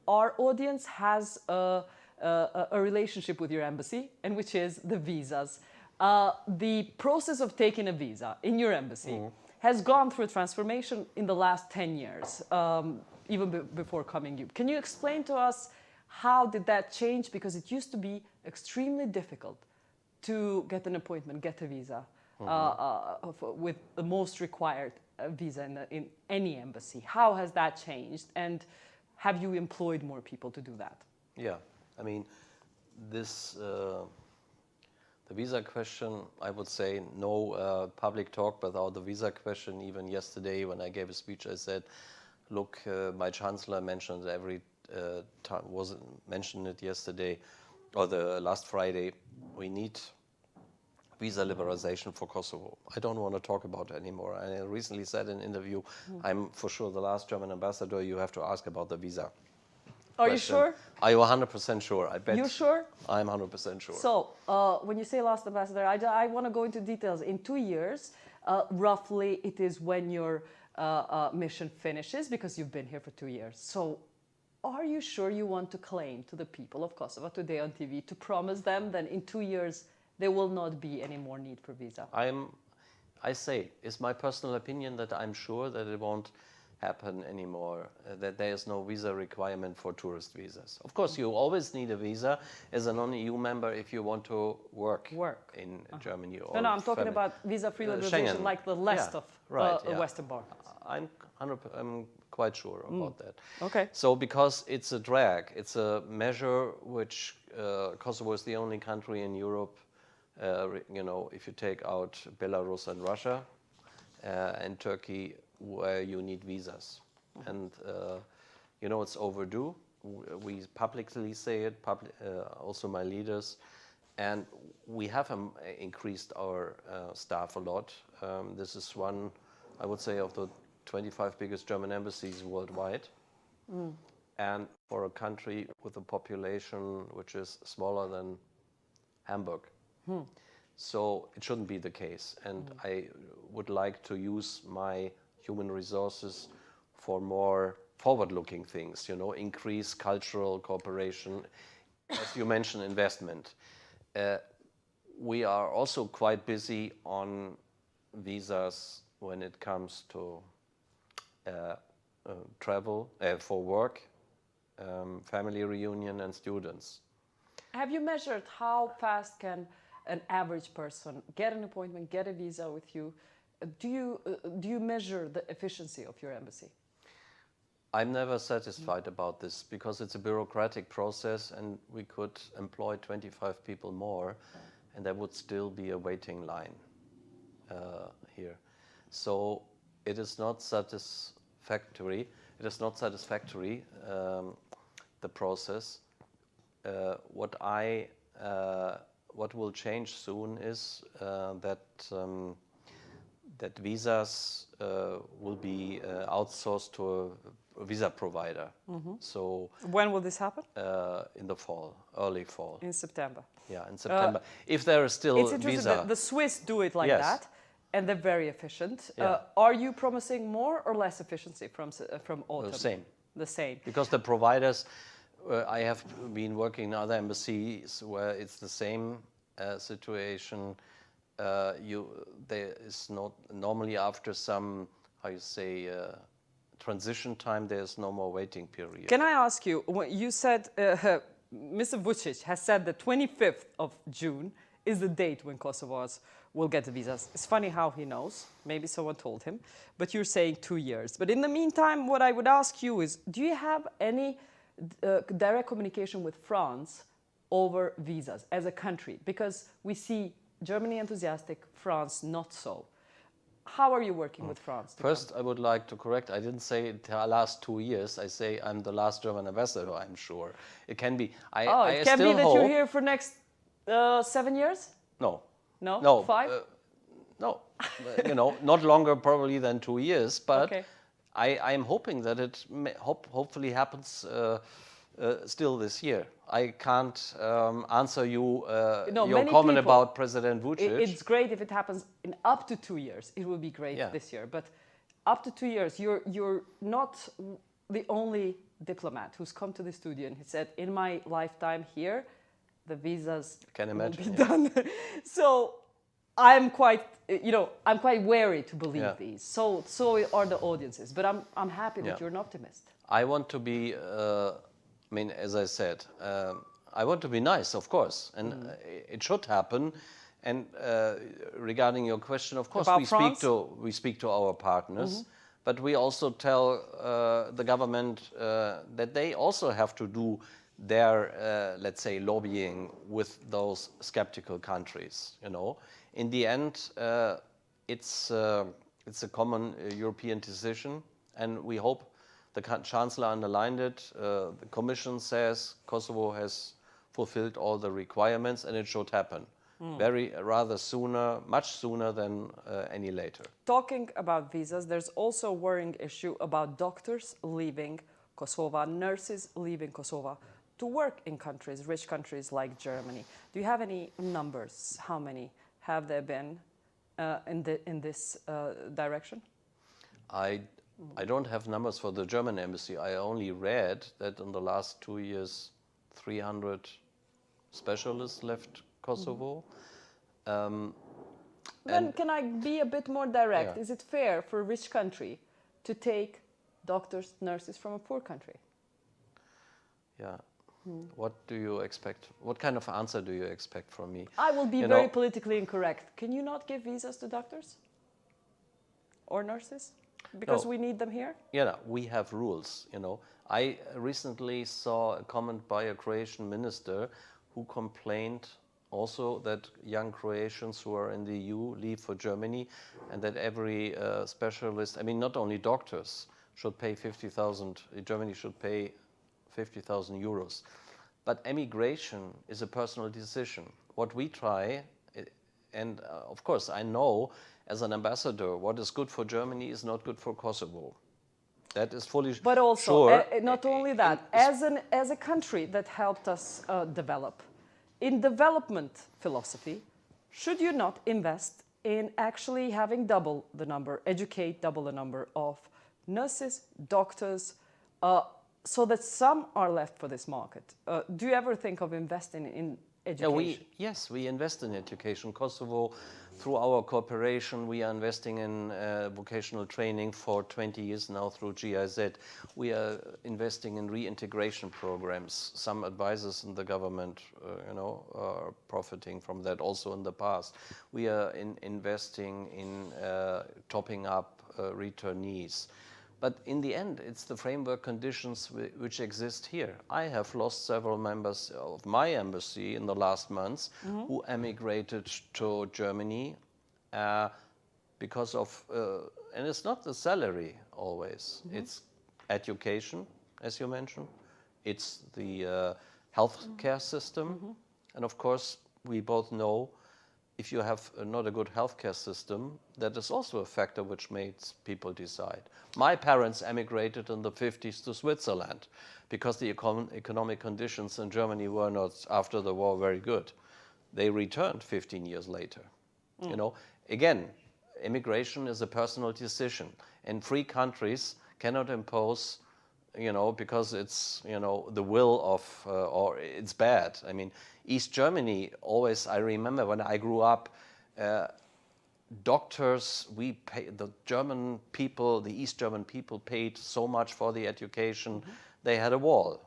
our audience has a relationship with your embassy, and which is the visas. The process of taking a visa in your embassy has gone through a transformation in the last 10 years, even before coming you. Can you explain to us how did that change? Because it used to be extremely difficult to get an appointment, get a visa, with the most required visa in any embassy. How has that changed? And have you employed more people to do that? Yeah, I mean, this, the visa question, I would say no public talk without the visa question. Even yesterday when I gave a speech, I said, look, my chancellor mentioned every time, mentioned it yesterday or the last Friday, we need visa liberalization for Kosovo. I don't want to talk about it anymore. I recently said in an interview, I'm for sure the last German ambassador you have to ask about the visa. Are you sure? Are you 100% sure? I bet. You're sure? I'm 100% sure. So, when you say last ambassador, I want to go into details. In 2 years, roughly, it is when your mission finishes, because you've been here for 2 years. So, are you sure you want to claim to the people of Kosovo today on TV to promise them that in 2 years there will not be any more need for visa? I say, it's my personal opinion that I'm sure that it won't happen anymore, that there is no visa requirement for tourist visas. Of course, you always need a visa as a non-EU member if you want to work in Germany. Or no, I'm talking about visa-free liberalization, like the rest of the Western Balkans. I'm quite sure about that. Okay. So because it's a drag, it's a measure which Kosovo is the only country in Europe, you know, if you take out Belarus and Russia and Turkey, where you need visas. And you know, it's overdue. We publicly say it, also my leaders, and we have increased our staff a lot. This is one, I would say, of the 25 biggest German embassies worldwide. And for a country with a population which is smaller than Hamburg. So it shouldn't be the case. And I would like to use my human resources for more forward-looking things, you know, increase cultural cooperation, as you mentioned, investment. We are also quite busy on visas when it comes to travel, for work, family reunion and students. Have you measured how fast can an average person get an appointment, get a visa with you? Do you measure the efficiency of your embassy? I'm never satisfied about this because it's a bureaucratic process and we could employ 25 people more and there would still be a waiting line here. So it is not satisfactory. It is not satisfactory, the process. What will change soon is that visas will be outsourced to a visa provider. So when will this happen? In the fall, early fall. In September. Yeah, in September. If there is still it's interesting visa. that the Swiss do it like that, and they're very efficient. Yeah. Are you promising more or less efficiency from autumn? The same. The same. Because the providers, I have been working in other embassies where it's the same situation. There is not normally after some, how you say, transition time, there's no more waiting period. Can I ask you, when you said Mr. Vučić has said the 25th of June is the date when Kosovars will get the visas. It's funny how he knows. Maybe someone told him, but you're saying 2 years. But in the meantime, what I would ask you is, do you have any direct communication with France over visas as a country? Because we see Germany enthusiastic, France not so. How are you working with France? First, I would like to correct, I didn't say the last 2 years. I say I'm the last German ambassador, I'm sure. It can be. It can be that you're here for next 7 years? No. No? No. 5? No. You know, not longer probably than 2 years, but okay. I'm hoping that it hopefully happens still this year. I can't answer you No, your many comment people- about President Vučić. It's great if it happens in up to 2 years. It will be great Yeah. this year. But up to 2 years, you're not the only diplomat who's come to the studio and he said, in my lifetime here, the visas Can will imagine, be done. So I'm quite, I'm quite wary to believe Yeah. these. So are the audiences. But I'm happy that Yeah. you're an optimist. I want to be, as I said, I want to be nice, of course, and it should happen. And regarding your question, of course, About we speak to our partners, but we also tell the government that they also have to do their, let's say, lobbying with those skeptical countries. In the end, it's a common European decision, and we hope. The Chancellor underlined it. The Commission says Kosovo has fulfilled all the requirements, and it should happen rather sooner, much sooner than any later. Talking about visas, there's also a worrying issue about doctors leaving Kosovo, nurses leaving Kosovo to work in countries, rich countries like Germany. Do you have any numbers? How many have there been in this direction? I don't have numbers for the German embassy. I only read that in the last 2 years, 300 specialists left Kosovo. Then can I be a bit more direct? Yeah. Is it fair for a rich country to take doctors, nurses from a poor country? Yeah. What do you expect? What kind of answer do you expect from me? I will be very politically incorrect. Can you not give visas to doctors or nurses? Because we need them here? Yeah, we have rules, I recently saw a comment by a Croatian minister who complained also that young Croatians who are in the EU leave for Germany, and that every specialist, not only doctors, should pay 50,000, Germany should pay 50,000 euros. But emigration is a personal decision. What we try, and of course I know as an ambassador, what is good for Germany is not good for Kosovo. That is fully sure. But also, not only that, as a country that helped us develop, in development philosophy, should you not invest in actually having double the number of nurses, doctors, so that some are left for this market? Do you ever think of investing in education? Yes, we invest in education. Kosovo, through our cooperation, we are investing in vocational training for 20 years now through GIZ. We are investing in reintegration programs. Some advisors in the government, are profiting from that also in the past. We are investing in topping up returnees. But in the end, it's the framework conditions which exist here. I have lost several members of my embassy in the last months who emigrated to Germany because of, and it's not the salary always, it's education, as you mentioned, it's the health care system, and of course, we both know if you have not a good healthcare system, that is also a factor which makes people decide. My parents emigrated in the 50s to Switzerland because the economic conditions in Germany were not, after the war, very good. They returned 15 years later. Again, immigration is a personal decision, and free countries cannot impose, because it's, the will of, or it's bad. East Germany, always, I remember when I grew up, doctors, the German people, the East German people paid so much for the education, they had a wall.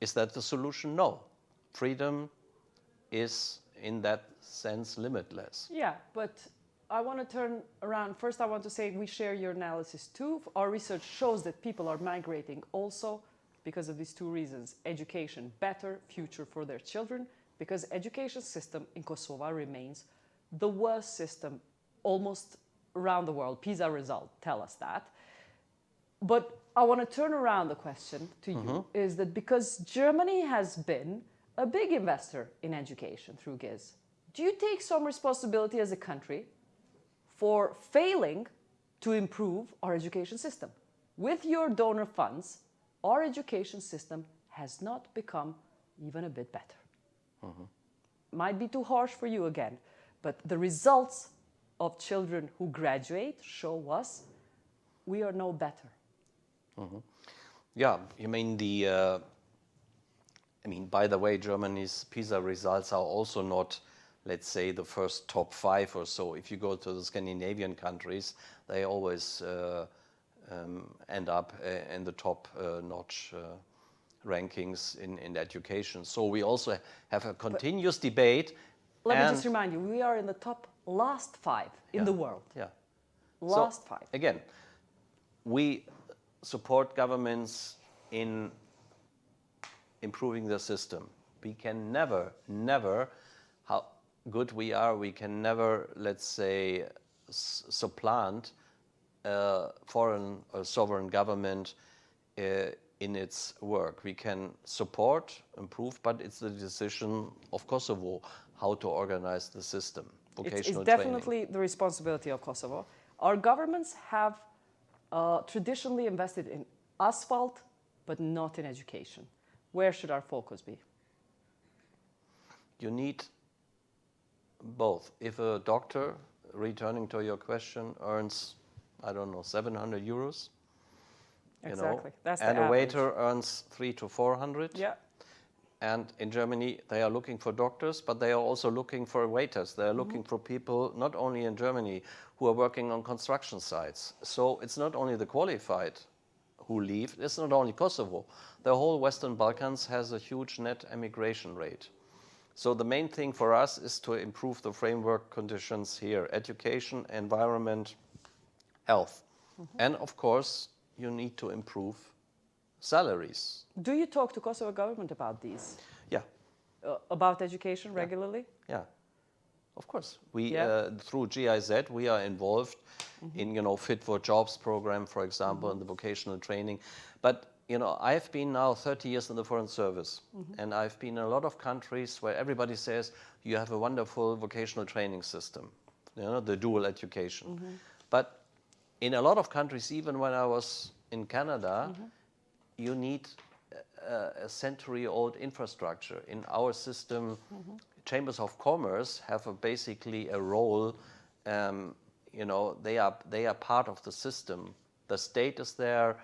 Is that the solution? No. Freedom is, in that sense, limitless. Yeah, but I want to turn around. First, I want to say we share your analysis too. Our research shows that people are migrating also because of these two reasons. Education, better future for their children, because education system in Kosovo remains the worst system almost around the world. PISA results tell us that. But I want to turn around the question to you, is that because Germany has been a big investor in education through GIZ, do you take some responsibility as a country for failing to improve our education system? With your donor funds, our education system has not become even a bit better. Might be too harsh for you again, but the results of children who graduate show us we are no better. Yeah, you mean by the way, Germany's PISA results are also not, let's say, the first top 5 or so. If you go to the Scandinavian countries, they always end up in the top notch rankings in education. So we also have a continuous debate. Let me just remind you, we are in the top last 5 in the world. Yeah. Last 5. Again, we support governments in improving the system. We can never, how good we are, we can never, let's say, supplant a foreign or sovereign government in its work. We can support, improve, but it's the decision of Kosovo how to organize the system. It's definitely the responsibility of Kosovo. Our governments have traditionally invested in asphalt, but not in education. Where should our focus be? You need both. If a doctor, returning to your question, earns, I don't know, 700 euros, exactly. That's the and average. a waiter earns 300 to 400. Yeah. And in Germany, they are looking for doctors, but they are also looking for waiters. They are looking for people, not only in Germany, who are working on construction sites. So it's not only the qualified who leave, it's not only Kosovo. The whole Western Balkans has a huge net emigration rate. So the main thing for us is to improve the framework conditions here: education, environment, health. And of course, you need to improve salaries. Do you talk to Kosovo government about these? Yeah. About education regularly? Yeah, of course. We through GIZ we are involved in Fit for Jobs program, for example, in the vocational training. But I've been now 30 years in the Foreign Service, and I've been in a lot of countries where everybody says you have a wonderful vocational training system, the dual education. But in a lot of countries, even when I was in Canada, you need a century-old infrastructure. In our system, chambers of commerce have basically a role. They are part of the system. The state is there.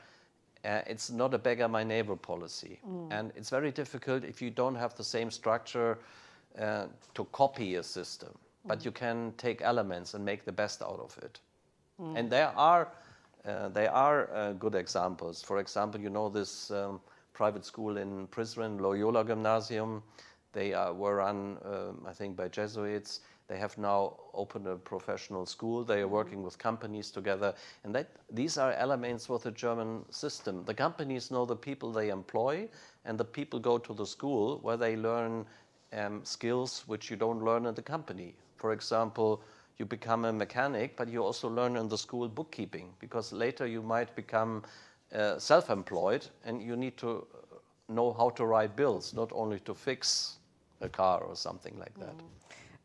It's not a beggar my neighbor policy, and it's very difficult if you don't have the same structure to copy a system. But you can take elements and make the best out of it. And there are good examples. For example, this private school in Prizren, Loyola Gymnasium. They were run, I think, by Jesuits. They have now opened a professional school. They are working with companies together. And these are elements of the German system. The companies know the people they employ, and the people go to the school where they learn skills which you don't learn in the company. For example, you become a mechanic, but you also learn in the school bookkeeping, because later you might become self-employed and you need to know how to write bills, not only to fix a car or something like that.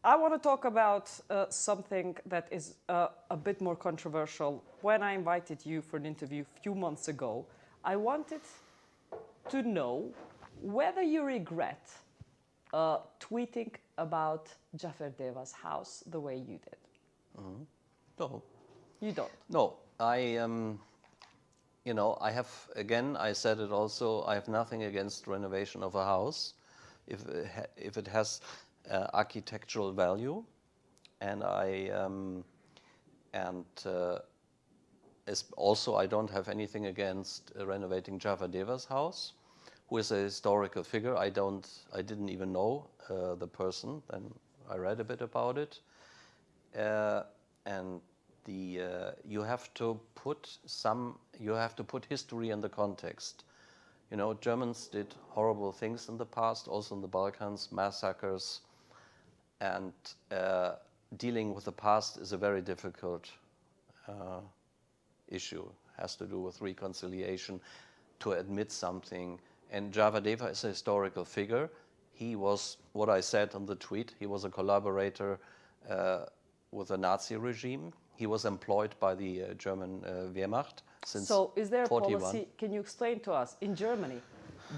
I want to talk about something that is a bit more controversial. When I invited you for an interview a few months ago, I wanted to know whether you regret tweeting about Xhafer Devës' house the way you did. No. You don't? No. I have, again, I said it also, I have nothing against renovation of a house if it has architectural value, and also I don't have anything against renovating Xhafer Devës' house, who is a historical figure. I didn't even know the person, then I read a bit about it, and you have to put history in the context. Germans did horrible things in the past, also in the Balkans, massacres, and dealing with the past is a very difficult issue. It has to do with reconciliation, to admit something. And Xhafer Devës is a historical figure. He was, what I said on the tweet, he was a collaborator with the Nazi regime. He was employed by the German Wehrmacht since 1941. So is there a policy, can you explain to us, in Germany,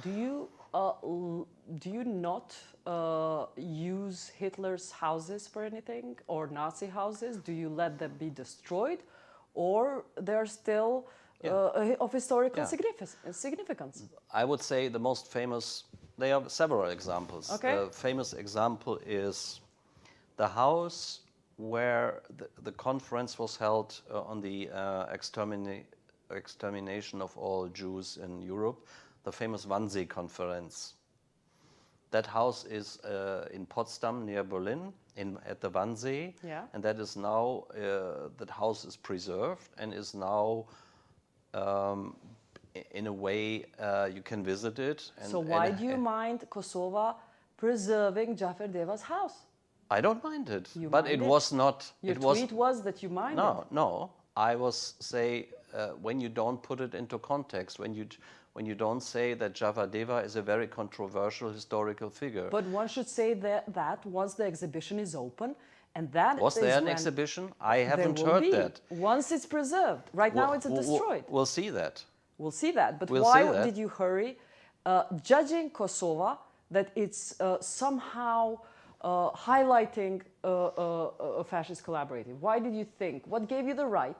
do you do you not use Hitler's houses for anything, or Nazi houses? Do you let them be destroyed, or they're still of historical significance? I would say the most famous, there are several examples. Okay. The famous example is the house where the conference was held on the extermination of all Jews in Europe, the famous Wannsee Conference. That house is in Potsdam, near Berlin, at the Wannsee, and that is now, that house is preserved and is now, in a way, you can visit it. So why do you mind Kosovo preserving Xhafer Devës' house? I don't mind it, but it was not. Your tweet was that you minded. No. I was say when you don't put it into context, when you don't say that Xhafer Devës is a very controversial historical figure. But one should say that once the exhibition is open, and that was there an exhibition? I haven't heard that. Once it's preserved. Right now it's destroyed. We'll see that. We'll see that. But why did you hurry, judging Kosovo that it's somehow highlighting a fascist collaborative? Why did you think? What gave you the right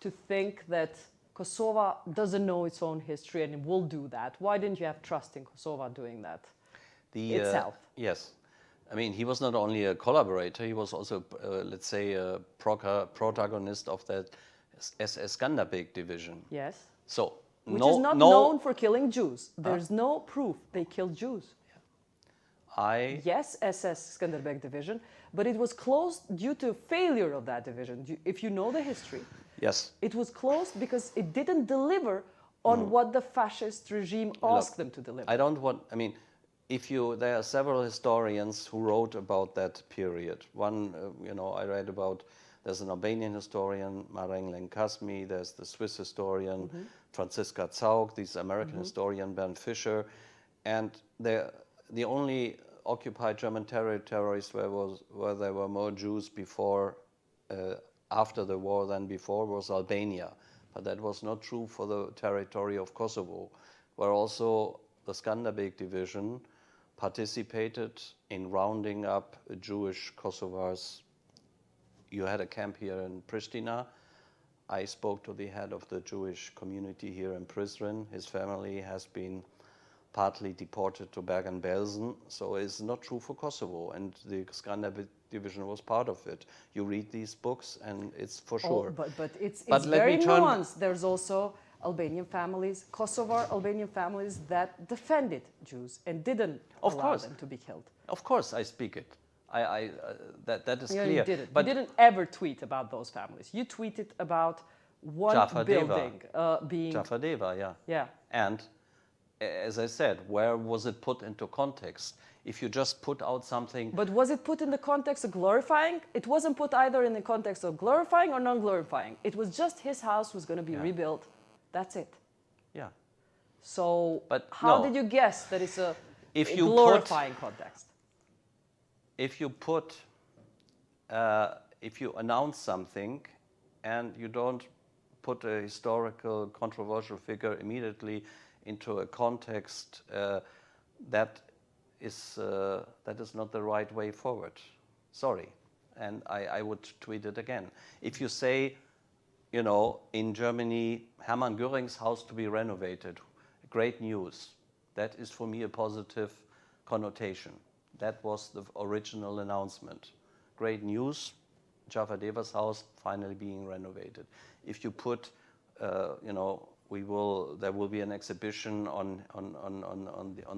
to think that Kosovo doesn't know its own history and it will do that? Why didn't you have trust in Kosovo doing that itself? Yes. I mean, he was not only a collaborator, he was also, let's say, a protagonist of that SS Skanderbeg division. Yes. So, which is not known for killing Jews. There's no proof they killed Jews. Yes, SS Skanderbeg division, but it was closed due to failure of that division. If you know the history, yes, it was closed because it didn't deliver on what the fascist regime asked them to deliver. I don't want, I mean, there are several historians who wrote about that period. One, I read about, there's an Albanian historian, Mareng Lenkasmi, there's the Swiss historian, Franziska Zaug, this American historian, Bernd Fischer, and the only occupied German territories where there were more Jews after the war than before was Albania. But that was not true for the territory of Kosovo, where also the Skanderbeg division participated in rounding up Jewish Kosovars. You had a camp here in Pristina. I spoke to the head of the Jewish community here in Prizren. His family has been partly deported to Bergen-Belsen, so it's not true for Kosovo, and the Skanderbeg division was part of it. You read these books, and it's for sure. But it's very nuanced. There's also Albanian families, Kosovar Albanian families that defended Jews and didn't allow them to be killed. Of course, I speak it. That is clear. You didn't. But you didn't ever tweet about those families. You tweeted about one Xhafer building being... Xhafer Devës, yeah. And as I said, where was it put into context? If you just put out something... But was it put in the context of glorifying? It wasn't put either in the context of glorifying or non-glorifying. It was just his house was going to be rebuilt. That's it. Yeah. So how did you guess that it's a glorifying context? If you announce something and you don't put a historical controversial figure immediately into a context, that is not the right way forward. Sorry. And I would tweet it again. If you say, in Germany, Hermann Göring's house to be renovated, great news. That is for me a positive connotation. That was the original announcement. Great news, Xhafer Devës' house finally being renovated. If you put, there will be an exhibition on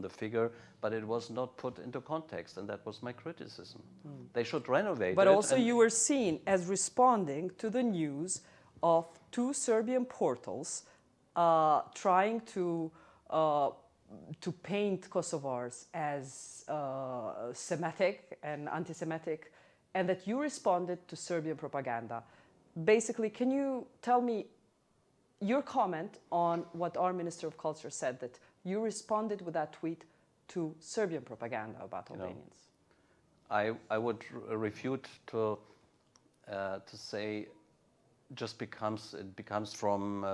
the figure, but it was not put into context, and that was my criticism. They should renovate it. But also you were seen as responding to the news of two Serbian portals trying to paint Kosovars as Semitic and anti-Semitic, and that you responded to Serbian propaganda. Basically, can you tell me your comment on what our Minister of Culture said, that you responded with that tweet to Serbian propaganda about Albanians? I would refute to say it becomes from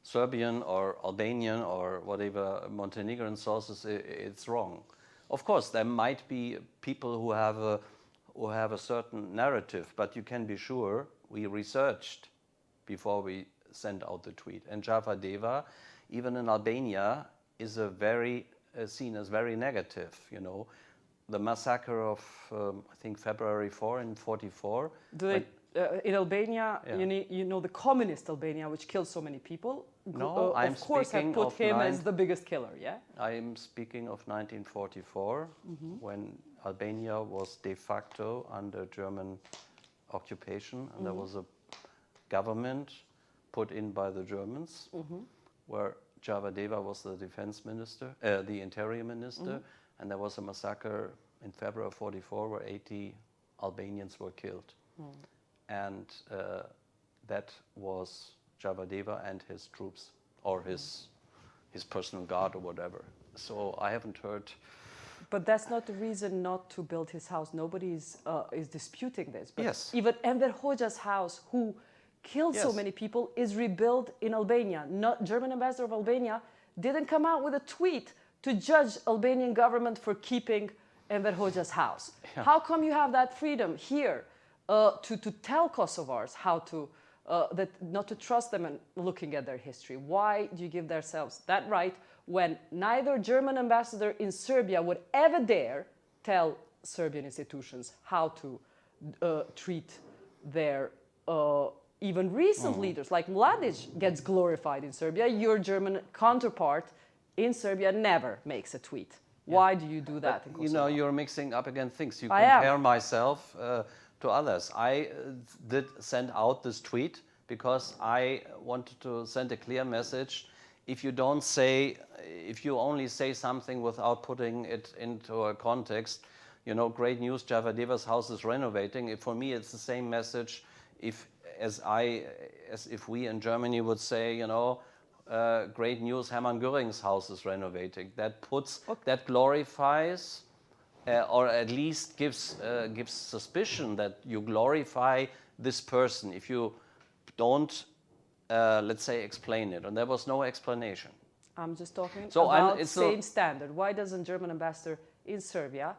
Serbian or Albanian or whatever Montenegrin sources, it's wrong. Of course, there might be people who have a certain narrative, but you can be sure we researched before we sent out the tweet. And Xhafer Devës, even in Albania, is seen as very negative. You know, the massacre of I think February 4 in '44. In Albania, Yeah. you know the communist Albania, which killed so many people. No, I'm of course, have speaking put of him as the biggest killer. Yeah. I'm speaking of 1944, when Albania was de facto under German occupation, and there was a government put in by the Germans, where Xhafer Devës was the defense minister, the interior minister, and there was a massacre in February '44 where 80 Albanians were killed. And that was Xhafer Devës and his troops, or his personal guard, or whatever. So I haven't heard. But that's not the reason not to build his house. Nobody is disputing this. But Yes. even Enver Hoxha's house, who killed so Yes. many people, is rebuilt in Albania. Not German ambassador of Albania didn't come out with a tweet to judge Albanian government for keeping Enver Hoxha's house. Yeah. How come you have that freedom here to tell Kosovars how to that not to trust them and looking at their history? Why do you give themselves that right when neither German ambassador in Serbia would ever dare tell Serbian institutions how to treat their even recent leaders? Like Mladic gets glorified in Serbia. Your German counterpart in Serbia never makes a tweet. Why do you do that in Kosovo? You know, you're mixing up again things. You I am. compare myself to others. I did send out this tweet because I wanted to send a clear message. If you don't say, if you only say something without putting it into a context, you know, great news, Xhafer Devës' house is renovating. For me, it's the same message as if we in Germany would say, you know, great news, Hermann Göring's house is renovating. That glorifies, or at least gives suspicion that you glorify this person if you don't, let's say, explain it. And there was no explanation. I'm just talking So about it's same standard. Why doesn't German ambassador in Serbia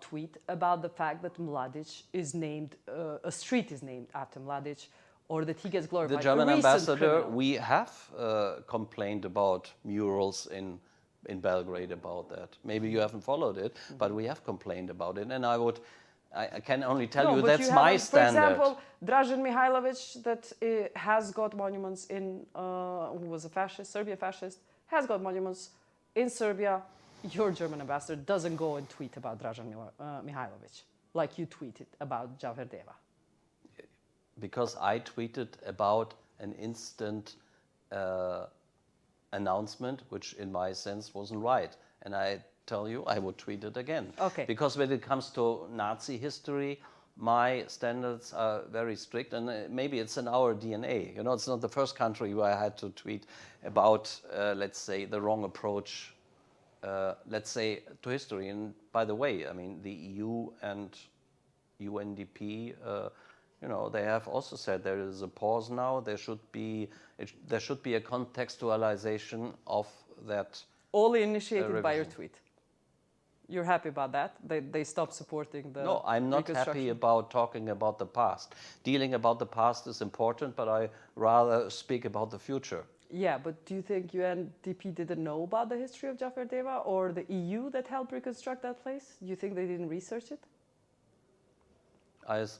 tweet about the fact that Mladic is named, a street is named after Mladic, or that he gets glorified? The German A recent ambassador, criminal. we have complained about murals in Belgrade about that. Maybe you haven't followed it, but we have complained about it. And I can only tell you but that's you my have, standard. For example, Dražen Mihailović, that has got monuments in, who was a fascist, Serbia fascist, has got monuments in Serbia. Your German ambassador doesn't go and tweet about Dražen Mihailović like you tweeted about Xhafer Devës. Because I tweeted about an instant announcement, which in my sense wasn't right. And I tell you, I would tweet it again. Okay. Because when it comes to Nazi history, my standards are very strict, and maybe it's in our DNA. You know, it's not the first country where I had to tweet about, let's say, the wrong approach, let's say, to history. And by the way, I mean, the EU and UNDP, you know, they have also said there is a pause now. There should be a contextualization of that. All initiated by your revision. tweet. You're happy about that? They stopped supporting the No, I'm not happy reconstruction? about talking about the past. Dealing about the past is important, but I rather speak about the future. Yeah, but do you think UNDP didn't know about the history of Xhafer Devës, or the EU that helped reconstruct that place? Do you think they didn't research it?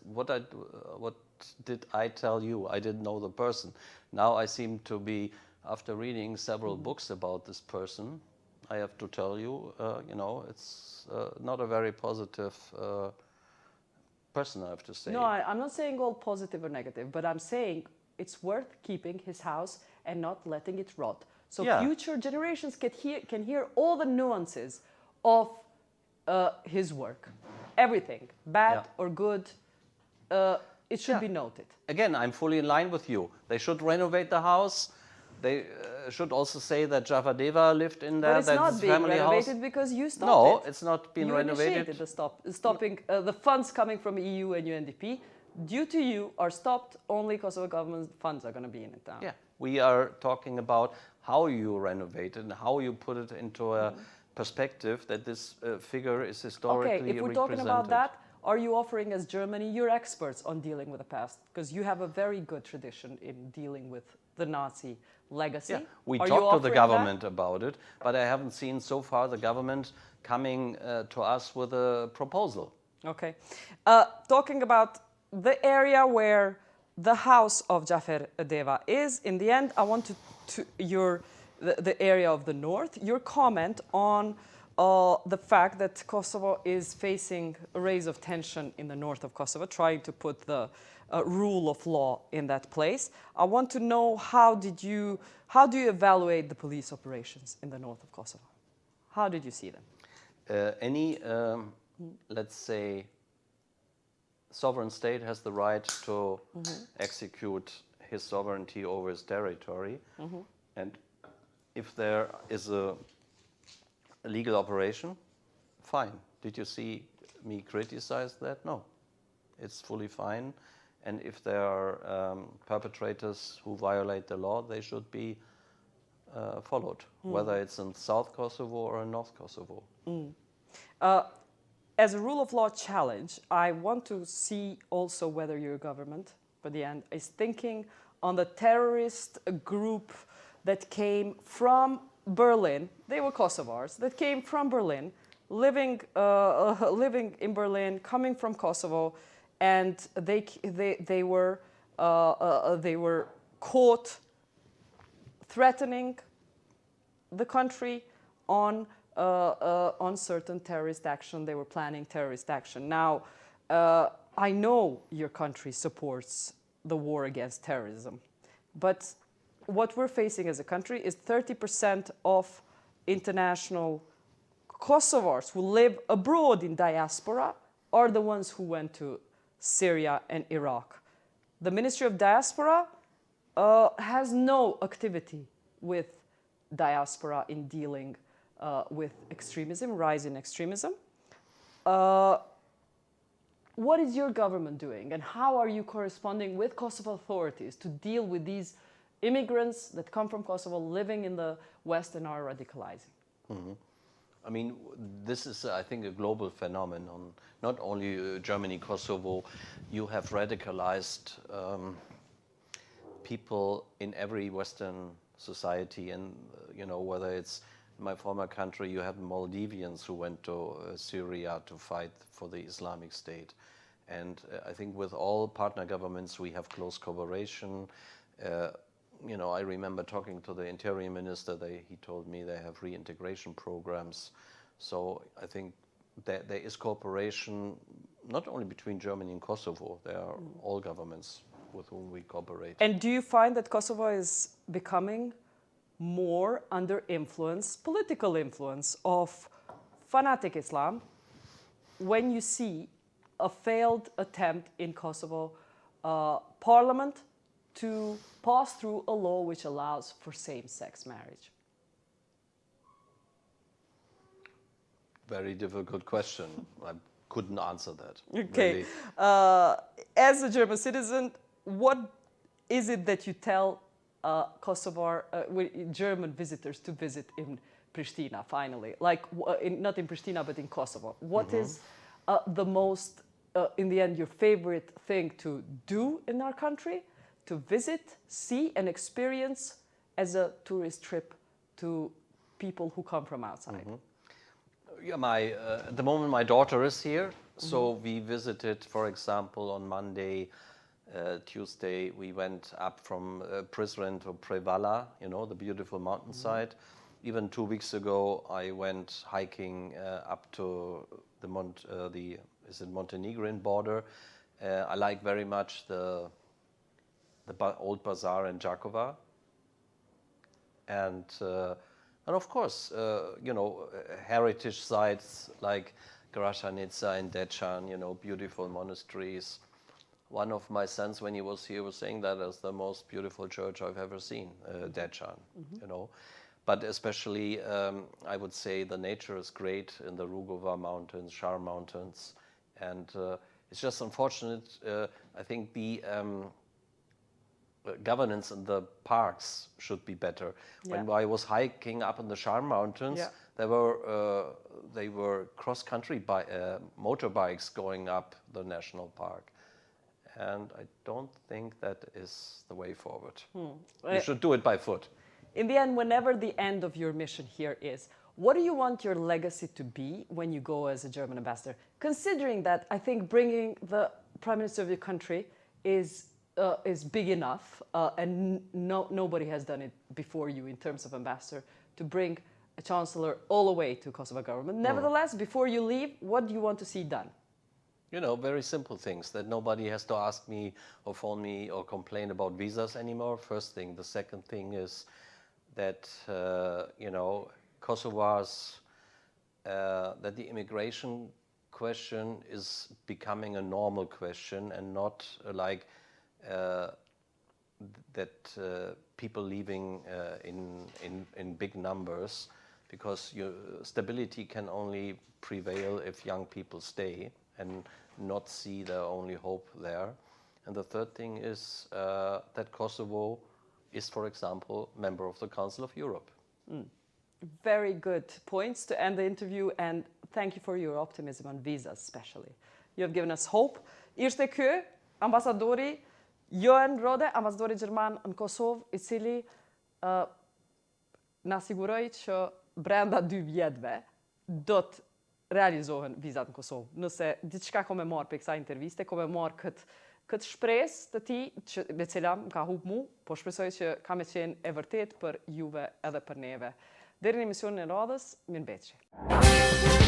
What did I tell you? I didn't know the person. Now I seem to be, after reading several books about this person, I have to tell you, you know, it's not a very positive person, I have to say. No, I'm not saying all positive or negative, but I'm saying it's worth keeping his house and not letting it rot. So Yeah. future generations can hear all the nuances of his work. Everything, bad Yeah. or good, it should Yeah. be noted. Again, I'm fully in line with you. They should renovate the house. They should also say that Xhafer Devës lived in there. But it's that not his being family renovated house. because you stopped No, it. it's not been You renovated. initiated stopping the funds coming from EU and UNDP due to you, are stopped, only Kosovo government funds are going to be in it now. Yeah, we are talking about how you renovate it and how you put it into a perspective that this figure is historically Okay, if we're talking about that, are you offering as Germany, you're experts on dealing with the past? Because you have a very good tradition in dealing with the Nazi legacy. Yeah, we Are talked to the offering government about it, but I haven't seen so far the government coming to us with a proposal. Okay. Talking about the area where the house of Xhafer Devës is, in the end, I want the area of the north, your comment on the fact that Kosovo is facing a rise of tension in the north of Kosovo, trying to put the rule of law in that place. I want to know how do you evaluate the police operations in the north of Kosovo? How did you see them? Let's say, sovereign state has the right to execute his sovereignty over his territory. And if there is a legal operation, fine. Did you see me criticize that? No. It's fully fine. And if there are perpetrators who violate the law, they should be followed, whether it's in South Kosovo or in North Kosovo. As a rule of law challenge, I want to see also whether your government, by the end, is thinking on the terrorist group that came from Berlin. They were Kosovars that came from Berlin, living in Berlin, coming from Kosovo, and they were caught threatening the country on certain terrorist action. They were planning terrorist action. Now, I know your country supports the war against terrorism, but what we're facing as a country is 30% of international Kosovars who live abroad in diaspora are the ones who went to Syria and Iraq. The Ministry of Diaspora has no activity with diaspora in dealing with extremism, rise in extremism. What is your government doing, and how are you corresponding with Kosovo authorities to deal with these immigrants that come from Kosovo, living in the West and are radicalizing? I mean, this is, I think, a global phenomenon. Not only Germany, Kosovo. You have radicalized people in every Western society, and whether it's in my former country, you have Maldivians who went to Syria to fight for the Islamic State. And I think with all partner governments, we have close cooperation. I remember talking to the Interior Minister. He told me they have reintegration programs. So I think that there is cooperation, not only between Germany and Kosovo. There are all governments with whom we cooperate. And do you find that Kosovo is becoming more under influence, political influence of fanatic Islam, when you see a failed attempt in Kosovo parliament to pass through a law which allows for same-sex marriage? Very difficult question. I couldn't answer that. Okay. Really. As a German citizen, what is it that you tell German visitors to visit in Pristina, finally? Like, not in Pristina, but in Kosovo. What is the most, in the end, your favorite thing to do in our country? To visit, see, and experience as a tourist trip to people who come from outside? Yeah, at the moment my daughter is here, so we visited, for example, on Monday, Tuesday, we went up from Prizren to Prevala, the beautiful mountainside. Even 2 weeks ago, I went hiking up to the Montenegrin border. I like very much the old bazaar in Jakova, and of course, heritage sites like Grašanica and Dečan, beautiful monasteries. One of my sons, when he was here, was saying that is the most beautiful church I've ever seen, Dečan, But especially, I would say the nature is great in the Rugova Mountains, Shar Mountains, and It's just unfortunate. I think the governance in the parks should be better. When I was hiking up in the Sharm Mountains, they were cross-country motorbikes going up the national park. And I don't think that is the way forward. You should do it by foot. In the end, whenever the end of your mission here is, what do you want your legacy to be when you go as a German ambassador? Considering that I think bringing the Prime Minister of your country is big enough, and nobody has done it before you in terms of ambassador, to bring a chancellor all the way to Kosovo government. Nevertheless, before you leave, what do you want to see done? You know, very simple things, that nobody has to ask me or phone me or complain about visas anymore, first thing. The second thing is that, you know, Kosovars, that the immigration question is becoming a normal question and not like that people leaving in big numbers, because stability can only prevail if young people stay and not see their only hope there. And the third thing is that Kosovo is, for example, member of the Council of Europe. Very good points to end the interview, and thank you for your optimism on visas especially. You have given us hope. Ishte ky ambasadori Joern Rohde, ambasadori gjerman në Kosovë, I cili na siguroi që brenda 2 vjetëve do të realizohen vizat në Kosovë. Nëse diçka ko me marr për kësaj interviste, ko me marr këtë shpresë të tij me cila më ka hup mu, po shpresoj që ka me qenë e vërtet për juve edhe për neve. Deri në emisionin e radhës, mirëmbëjtje.